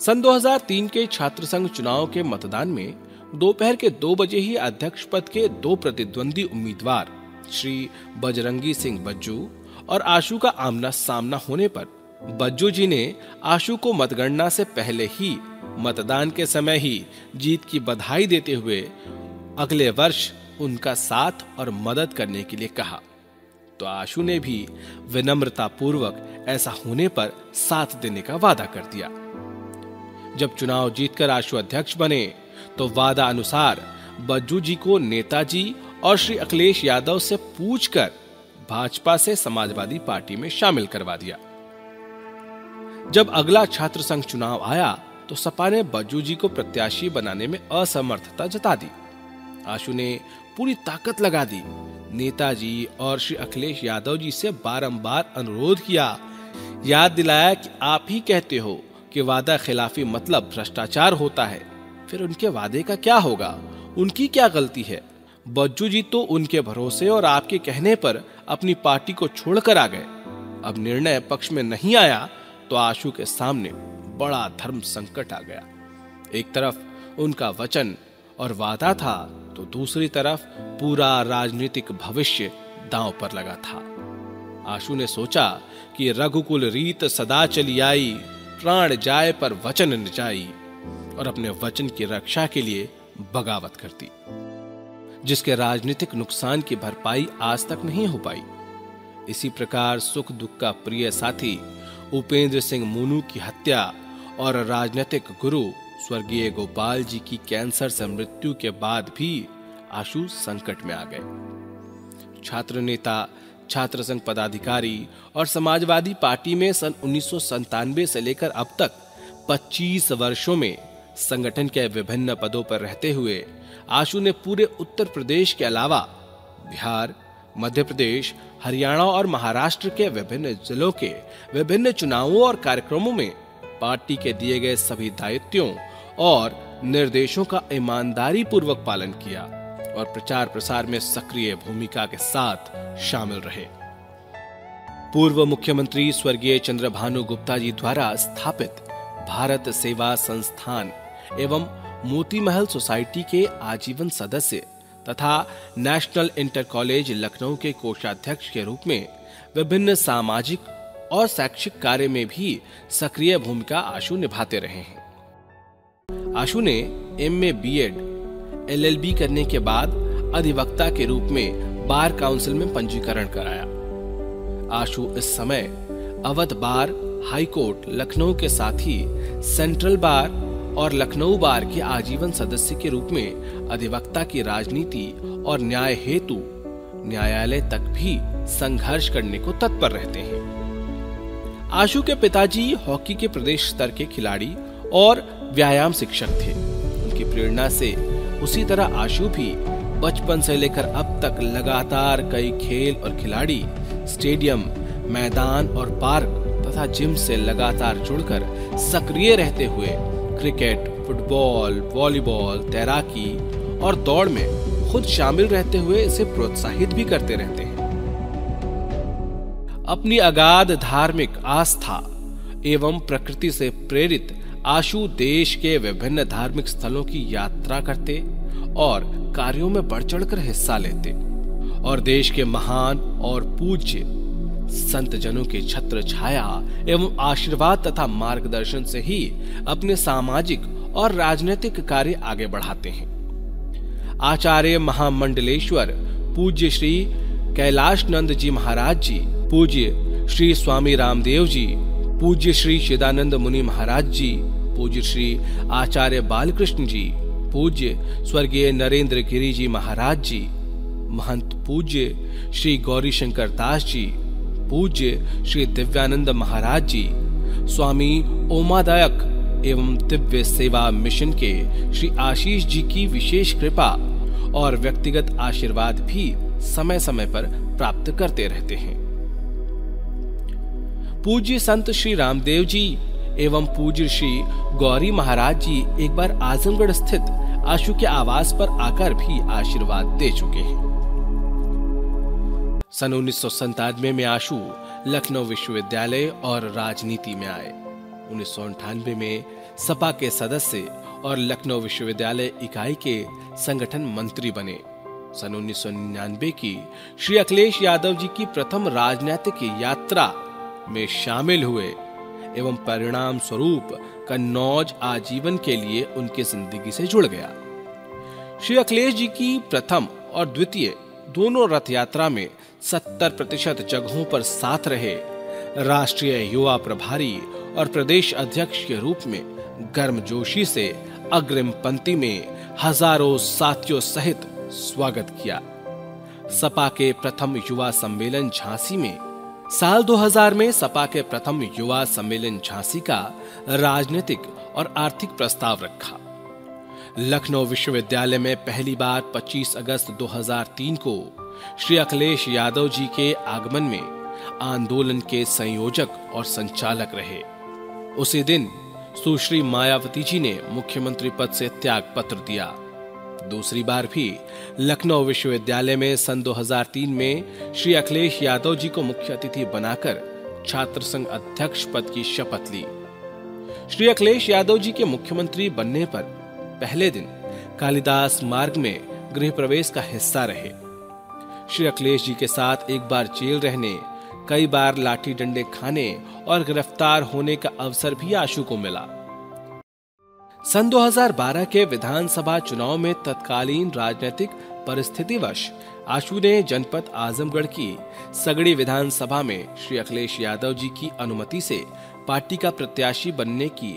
सन 2003 के छात्र संघ चुनाव के मतदान में दोपहर के 2 बजे ही अध्यक्ष पद के 2 प्रतिद्वंदी उम्मीदवार श्री बजरंगी सिंह बज्जू और आशु का आमना सामना होने पर बज्जू जी ने आशु को मतगणना से पहले ही मतदान के समय ही जीत की बधाई देते हुए अगले वर्ष उनका साथ और मदद करने के लिए कहा। तो आशु ने भी विनम्रता पूर्वक ऐसा होने पर साथ देने का वादा कर दिया। जब चुनाव जीतकर आशु अध्यक्ष बने तो वादा अनुसार बज्जू जी को नेताजी और श्री अखिलेश यादव से पूछकर भाजपा से समाजवादी पार्टी में शामिल करवा दिया। जब अगला छात्र संघ चुनाव आया तो सपा ने बज्जू जी को प्रत्याशी बनाने में असमर्थता जता दी। आशु ने पूरी ताकत लगा दी, नेताजी और श्री अखिलेश यादव जी से बारंबार अनुरोध किया, याद दिलाया कि आप ही कहते हो कि वादा खिलाफी मतलब भ्रष्टाचार होता है, फिर उनके वादे का क्या होगा, उनकी क्या गलती है। बज्जू जी तो उनके भरोसे और आपके कहने पर अपनी पार्टी को छोड़कर आ गए। अब निर्णय पक्ष में नहीं आया तो आशु के सामने बड़ा धर्म संकट आ गया। एक तरफ उनका वचन और वादा था तो दूसरी तरफ पूरा राजनीतिक भविष्य दांव पर लगा था। आशु ने सोचा कि रघुकुल रीत सदा चली आई, प्राण जाए पर वचन न जाई, और अपने वचन की रक्षा के लिए बगावत करती, जिसके राजनीतिक नुकसान की भरपाई आज तक नहीं हो पाई। इसी प्रकार सुख दुख का प्रिय साथी उपेंद्र सिंह मोनू की हत्या और राजनीतिक गुरु स्वर्गीय गोपाल जी की कैंसर से मृत्यु के बाद भी आशु संकट में आ गए। छात्र नेता, छात्र संघ पदाधिकारी और समाजवादी पार्टी में सन 1997 से लेकर अब तक 25 वर्षों में संगठन के विभिन्न पदों पर रहते हुए आशु ने पूरे उत्तर प्रदेश के अलावा बिहार, मध्य प्रदेश, हरियाणा और महाराष्ट्र के विभिन्न जिलों के विभिन्न चुनावों और कार्यक्रमों में पार्टी के दिए गए सभी दायित्वों और निर्देशों का ईमानदारी पूर्वक पालन किया और प्रचार प्रसार में सक्रिय भूमिका के साथ शामिल रहे। पूर्व मुख्यमंत्री स्वर्गीय चंद्रभानु गुप्ता जी द्वारा स्थापित भारत सेवा संस्थान एवं मोती महल सोसाइटी के आजीवन सदस्य तथा नेशनल इंटर कॉलेज लखनऊ के कोषाध्यक्ष के रूप में विभिन्न सामाजिक और शैक्षिक कार्य में भी सक्रिय भूमिका आशु निभाते रहे हैं। आशु ने एमए, बीएड, एलएलबी करने के बाद अधिवक्ता के रूप में बार काउंसिल में पंजीकरण कराया। आशु इस समय अवध बार, हाई कोर्ट लखनऊ के साथ ही सेंट्रल बार और लखनऊ बार के आजीवन सदस्य के रूप में अधिवक्ता की राजनीति और न्याय हेतु न्यायालय तक भी संघर्ष करने को तत्पर रहते हैं। आशु के पिताजी हॉकी के प्रदेश स्तर के खिलाड़ी और व्यायाम शिक्षक थे। उनकी प्रेरणा से उसी तरह आशु भी बचपन से लेकर अब तक लगातार कई खेल और खिलाड़ी स्टेडियम, मैदान और पार्क तथा जिम से लगातार जुड़कर सक्रिय रहते हुए क्रिकेट, फुटबॉल, वॉलीबॉल, तैराकी और दौड़ में खुद शामिल रहते हुए इसे प्रोत्साहित भी करते रहते हैं। अपनी अगाध धार्मिक आस्था एवं प्रकृति से प्रेरित आशु देश के विभिन्न धार्मिक स्थलों की यात्रा करते और कार्यों में बढ़ चढ़कर हिस्सा लेते और देश के महान और पूज्य संत जनों के छत्र छाया एवं आशीर्वाद तथा मार्गदर्शन से ही अपने सामाजिक और राजनीतिक कार्य आगे बढ़ाते हैं। आचार्य महामंडलेश्वर पूज्य श्री कैलाशनंद जी महाराज जी, पूज्य श्री स्वामी रामदेव जी, पूज्य श्री चिदानंद मुनि महाराज जी, पूज्य श्री आचार्य बालकृष्ण जी, पूज्य स्वर्गीय नरेंद्र गिरी जी महाराज जी, महंत पूज्य श्री गौरी शंकर दास जी, पूज्य श्री दिव्यानंद महाराज जी, स्वामी ओमादायक एवं दिव्य सेवा मिशन के श्री आशीष जी की विशेष कृपा और व्यक्तिगत आशीर्वाद भी समय समय पर प्राप्त करते रहते हैं। पूज्य संत श्री रामदेव जी एवं पूज्य श्री गौरी महाराज जी एक बार आजमगढ़ स्थित आशु के आवास पर आकर भी आशीर्वाद दे चुके हैं। सन 1997 में आशु लखनऊ विश्वविद्यालय और राजनीति में आए। 1998 में सपा के सदस्य और लखनऊ विश्वविद्यालय इकाई के संगठन मंत्री बने। सन 1999 की श्री अखिलेश यादव जी की प्रथम राजनीतिक यात्रा में शामिल हुए एवं परिणाम स्वरूप कन्नौज आजीवन के लिए उनकी जिंदगी से जुड़ गया। श्री अखिलेश जी की प्रथम और द्वितीय दोनों रथ यात्रा में 70% जगहों पर साथ रहे। राष्ट्रीय युवा प्रभारी और प्रदेश अध्यक्ष के रूप में गर्मजोशी से अग्रिम पंक्ति में हजारों साथियों सहित स्वागत किया। सपा के प्रथम युवा सम्मेलन झांसी में साल 2000 में सपा के प्रथम युवा सम्मेलन झांसी का राजनीतिक और आर्थिक प्रस्ताव रखा। लखनऊ विश्वविद्यालय में पहली बार 25 अगस्त 2003 को श्री अखिलेश यादव जी के आगमन में आंदोलन के संयोजक और संचालक रहे। उसी दिन सुश्री मायावती जी ने मुख्यमंत्री पद से त्याग पत्र दिया। दूसरी बार भी लखनऊ विश्वविद्यालय में सन 2003 में श्री अखिलेश यादव जी को मुख्य अतिथि बनाकर छात्र संघ अध्यक्ष पद की शपथ ली। श्री अखिलेश यादव जी के मुख्यमंत्री बनने पर पहले दिन कालिदास मार्ग में गृह प्रवेश का हिस्सा रहे। श्री अखिलेश जी के साथ एक बार जेल रहने, कई बार लाठी डंडे खाने और गिरफ्तार होने का अवसर भी आशु को मिला। सन 2012 के विधानसभा चुनाव में तत्कालीन राजनीतिक परिस्थितिवश आशु ने जनपद आजमगढ़ की सगड़ी विधानसभा में श्री अखिलेश यादव जी की अनुमति से पार्टी का प्रत्याशी बनने की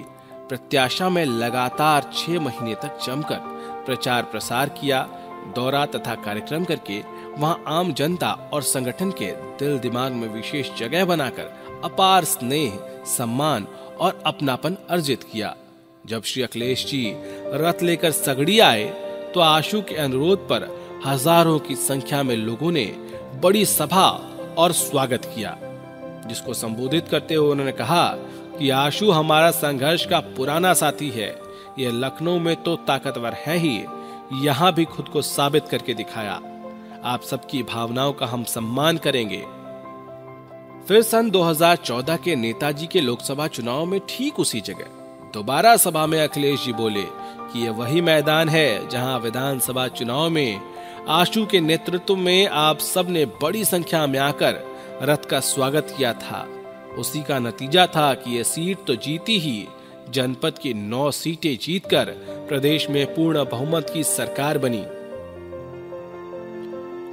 प्रत्याशा में लगातार 6 महीने तक जमकर प्रचार प्रसार किया। दौरा तथा कार्यक्रम करके वहां आम जनता और संगठन के दिल दिमाग में विशेष जगह बनाकर अपार स्नेह, सम्मान और अपनापन अर्जित किया। जब श्री अखिलेश जी रथ लेकर सगड़ी आए तो आशु के अनुरोध पर हजारों की संख्या में लोगों ने बड़ी सभा और स्वागत किया, जिसको संबोधित करते हुए उन्होंने कहा कि आशु हमारा संघर्ष का पुराना साथी है। ये लखनऊ में तो ताकतवर है ही, यहाँ भी खुद को साबित करके दिखाया। आप सबकी भावनाओं का हम सम्मान करेंगे। फिर सन 2014 के नेताजी के लोकसभा चुनाव में ठीक उसी जगह दोबारा सभा में अखिलेश जी बोले कि यह वही मैदान है जहां विधानसभा चुनाव में आशु के नेतृत्व में आप सब ने बड़ी संख्या में आकर रथ का स्वागत किया था। उसी का नतीजा था कि यह सीट तो जीती ही, जनपद की 9 सीटें जीतकर प्रदेश में पूर्ण बहुमत की सरकार बनी।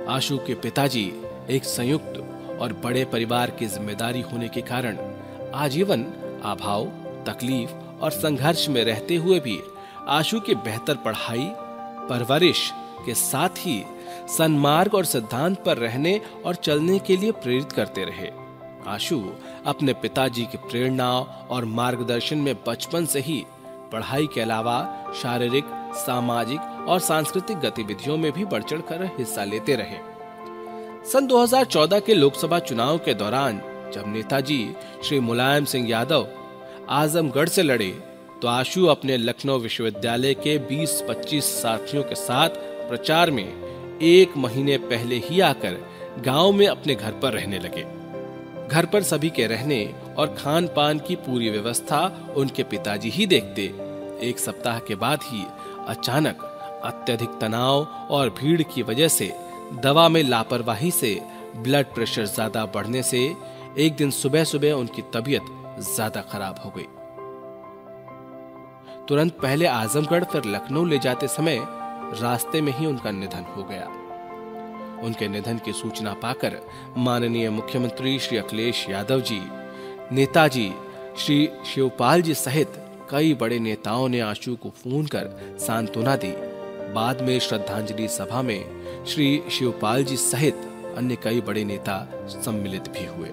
आशु के पिताजी एक संयुक्त और बड़े परिवार की जिम्मेदारी होने के कारण आजीवन अभाव, तकलीफ और संघर्ष में रहते हुए भी आशु की बेहतर पढ़ाई, परवरिश के साथ ही सन्मार्ग और सिद्धांत पर रहने और चलने के लिए प्रेरित करते रहे। आशु अपने पिताजी की प्रेरणा और मार्गदर्शन में बचपन से ही पढ़ाई के अलावा शारीरिक, सामाजिक और सांस्कृतिक गतिविधियों में भी बढ़ चढ़ कर हिस्सा लेते रहे। सन 2014 के लोकसभा चुनाव के दौरान जब नेताजी श्री मुलायम सिंह यादव आजमगढ़ से लड़े तो आशु अपने लखनऊ विश्वविद्यालय के 20-25 साथियों के साथ प्रचार में 1 महीने पहले ही आकर गांव में अपने घर पर रहने लगे। घर पर सभी के रहने और खान पान की पूरी व्यवस्था उनके पिताजी ही देखते। 1 सप्ताह के बाद ही अचानक अत्यधिक तनाव और भीड़ की वजह से दवा में लापरवाही से ब्लड प्रेशर ज्यादा बढ़ने से एक दिन सुबह सुबह उनकी तबीयत ज्यादा खराब हो गई। तुरंत पहले आजमगढ़ फिर लखनऊ ले जाते समय रास्ते में ही उनका निधन हो गया। उनके निधन की सूचना पाकर माननीय मुख्यमंत्री श्री अखिलेश यादव जी, नेताजी श्री शिवपाल जी सहित कई बड़े नेताओं ने आशु को फोन कर सांत्वना दी। बाद में श्रद्धांजलि सभा में श्री शिवपाल जी सहित अन्य कई बड़े नेता सम्मिलित भी हुए।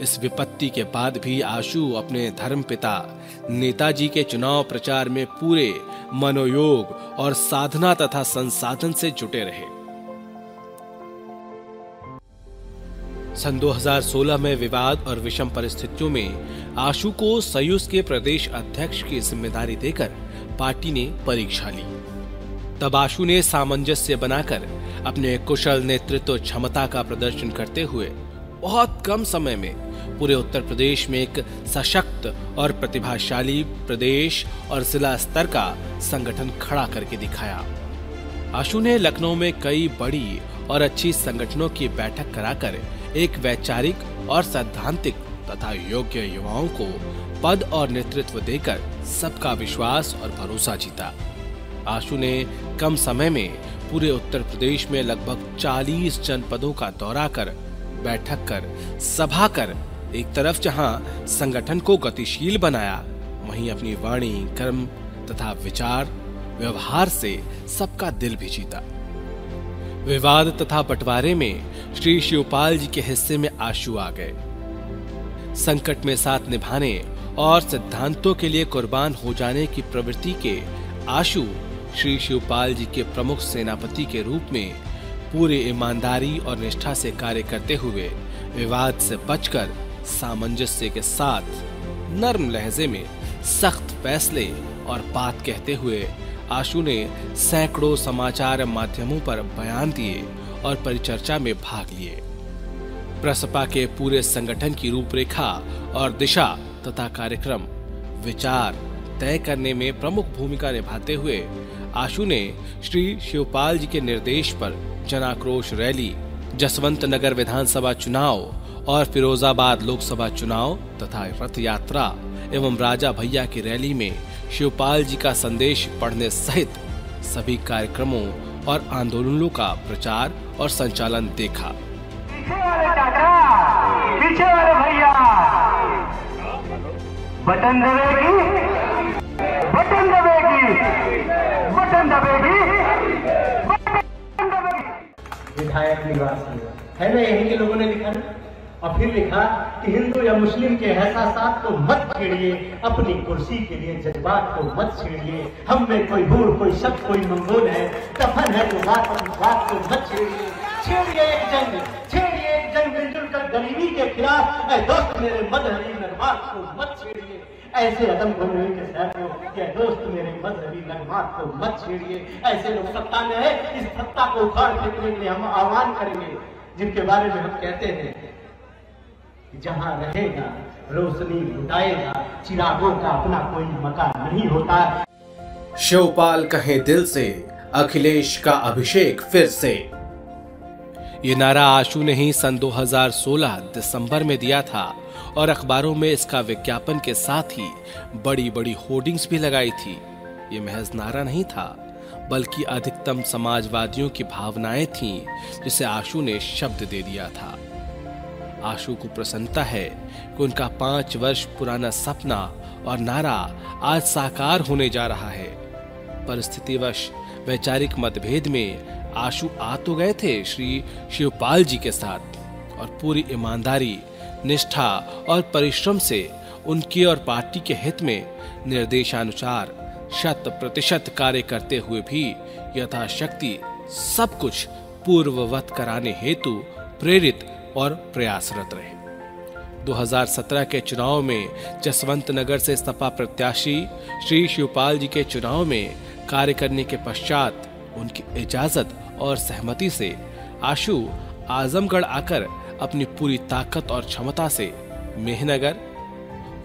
इस विपत्ति के बाद भी आशु अपने धर्मपिता नेताजी के चुनाव प्रचार में पूरे मनोयोग और साधना तथा संसाधन से जुटे रहे। सन 2016 में विवाद और विषम परिस्थितियों में आशु को सयूस के प्रदेश अध्यक्ष की जिम्मेदारी देकर पार्टी ने परीक्षा ली। तब आशु ने सामंजस्य बनाकर अपने कुशल नेतृत्व क्षमता का प्रदर्शन करते हुए बहुत कम समय में पूरे उत्तर प्रदेश में एक सशक्त और प्रतिभाशाली प्रदेश और जिला स्तर का संगठन खड़ा करके दिखाया। आशु ने लखनऊ में कई बड़ी और अच्छी संगठनों की बैठक कराकर एक वैचारिक और सैद्धांतिक तथा योग्य युवाओं को पद और नेतृत्व देकर सबका विश्वास और भरोसा जीता। आशु ने कम समय में पूरे उत्तर प्रदेश में लगभग 40 जनपदों का दौरा कर, बैठक कर, सभा कर एक तरफ जहां संगठन को गतिशील बनाया, वहीं अपनी वाणी, कर्म तथा विचार व्यवहार से सबका दिल भी जीता। विवाद तथा बंटवारे में श्री शिवपाल जी के हिस्से में आशु आ गए। संकट में साथ निभाने और सिद्धांतों के लिए कुर्बान हो जाने की प्रवृत्ति के आशु श्री शिवपाल जी के प्रमुख सेनापति के रूप में पूरी ईमानदारी और निष्ठा से कार्य करते हुए विवाद से बचकर सामंजस्य के साथ नर्म लहजे में सख्त फैसले और बात कहते हुए आशु ने सैकड़ों समाचार माध्यमों पर बयान दिए और परिचर्चा में भाग लिए। प्रसपा के पूरे संगठन की रूपरेखा और दिशा तथा कार्यक्रम विचार तय करने में प्रमुख भूमिका निभाते हुए आशु ने श्री शिवपाल जी के निर्देश पर जनाक्रोश रैली, जसवंत नगर विधानसभा चुनाव और फिरोजाबाद लोकसभा चुनाव तथा रथ यात्रा एवं राजा भैया की रैली में शिवपाल जी का संदेश पढ़ने सहित सभी कार्यक्रमों और आंदोलनों का प्रचार और संचालन देखा। पीछे वाले भैया बटन दबेगी, बटन दबेगी, बटन दबेगी, बटन दबेगी। विधायक निवास है ना, यहीं के लोगों ने लिखा ना। और फिर लिखा कि हिंदू या मुस्लिम के एहसासात को मत छेड़िए, अपनी कुर्सी के लिए जज्बात को मत छेड़िए। हम में कोई हूर, कोई शक, कोई मंगोल है, दफन है तो बात को मत छेड़िए। छेड़िए एक जंग, छेड़िए एक जंग मिलजुल कर गरीबी के खिलाफ। ऐ दोस्त मेरे मजहबी लगमात को मत छेड़िए। ऐसे अदम घूमने के शहर को, या दोस्त मेरे मजहबी लगमात को मत छेड़िए। ऐसे लोग सत्ता में है, इस सत्ता को उखाड़ फेंकने के लिए हम आह्वान करेंगे, जिनके बारे में हम कहते हैं जहां रहेगा रोशनी लुटाएगा, चिरागों का अपना कोई मकान नहीं होता। शिवपाल कहे दिल से, अखिलेश का अभिषेक फिर से। ये नारा आशु ने ही सन 2016 दिसंबर में दिया था और अखबारों में इसका विज्ञापन के साथ ही बड़ी बड़ी होर्डिंग्स भी लगाई थी। ये महज नारा नहीं था, बल्कि अधिकतम समाजवादियों की भावनाएं थीं, जिसे आशु ने शब्द दे दिया था। आशु को प्रसन्नता है कि उनका 5 वर्ष पुराना सपना और नारा आज साकार होने जा रहा है। परिस्थितिवश वैचारिक मतभेद में आशु आ तो गए थे श्री शिवपाल जी के साथ, और पूरी ईमानदारी, निष्ठा और परिश्रम से उनके और पार्टी के हित में निर्देशानुसार 100% कार्य करते हुए भी यथाशक्ति सब कुछ पूर्ववत कराने हेतु प्रेरित और प्रयासरत रहे। 2017 के चुनाव में जसवंत नगर से सपा प्रत्याशी श्री शिवपाल जी के चुनाव में कार्य करने के पश्चात उनकी इजाजत और सहमति से आशु आजमगढ़ आकर अपनी पूरी ताकत और क्षमता से मेहनगर,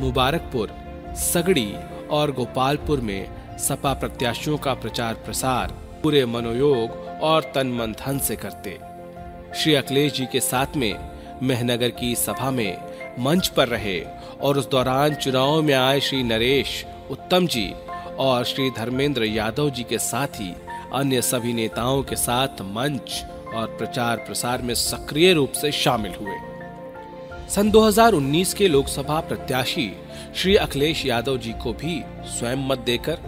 मुबारकपुर, सगड़ी और गोपालपुर में सपा प्रत्याशियों का प्रचार प्रसार पूरे मनोयोग और तन मन धन से करते। श्री अखिलेश जी के साथ में मेहनगर की सभा में मंच पर रहे और उस दौरान चुनाव में आए श्री नरेश उत्तम जी और श्री धर्मेंद्र यादव जी के साथ ही अन्य सभी नेताओं के साथ मंच और प्रचार प्रसार में सक्रिय रूप से शामिल हुए। सन 2019 के लोकसभा प्रत्याशी श्री अखिलेश यादव जी को भी स्वयं मत देकर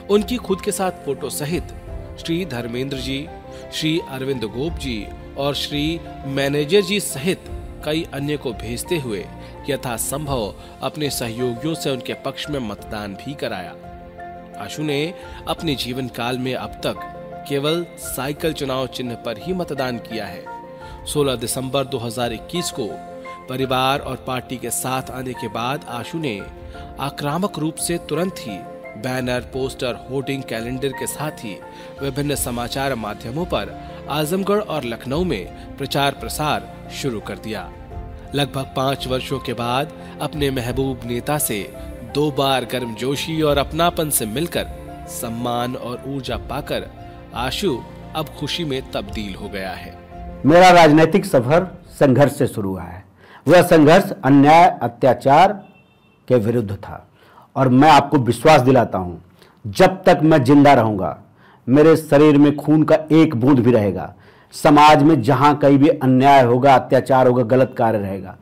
उनकी खुद के साथ फोटो सहित श्री धर्मेंद्र जी, श्री अरविंद गोप जी और श्री मैनेजर जी सहित कई अन्य को भेजते हुए यथासंभव अपने सहयोगियों से उनके पक्ष में मतदान भी कराया। आशु ने अपने जीवन काल में अब तक केवल साइकिल चुनाव चिन्ह पर ही मतदान किया है। 16 दिसंबर 2021 को परिवार और पार्टी के साथ आने के बाद आशु ने आक्रामक रूप से तुरंत ही बैनर, पोस्टर, होर्डिंग, कैलेंडर के साथ ही विभिन्न समाचार माध्यमों पर आजमगढ़ और लखनऊ में प्रचार प्रसार शुरू कर दिया। लगभग 5 वर्षों के बाद अपने महबूब नेता से 2 बार गर्मजोशी और अपनापन से मिलकर सम्मान और ऊर्जा पाकर आशु अब खुशी में तब्दील हो गया है। मेरा राजनीतिक सफर संघर्ष से शुरू हुआ है। वह संघर्ष अन्याय, अत्याचार के विरुद्ध था और मैं आपको विश्वास दिलाता हूं, जब तक मैं जिंदा रहूंगा मेरे शरीर में खून का एक बूंद भी रहेगा। समाज में जहां कहीं भी अन्याय होगा, अत्याचार होगा, गलत कार्य रहेगा,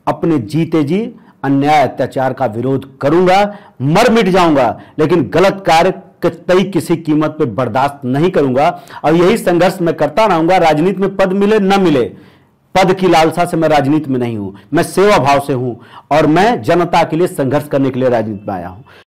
अपने जीते जी अन्याय अत्याचार का विरोध करूंगा, मर मिट जाऊंगा, लेकिन गलत कार्य कतई किसी कीमत पे बर्दाश्त नहीं करूंगा। और यही संघर्ष मैं करता रहूंगा। राजनीति में पद मिले न मिले, पद की लालसा से मैं राजनीति में नहीं हूं, मैं सेवा भाव से हूं और मैं जनता के लिए संघर्ष करने के लिए राजनीति में आया हूं।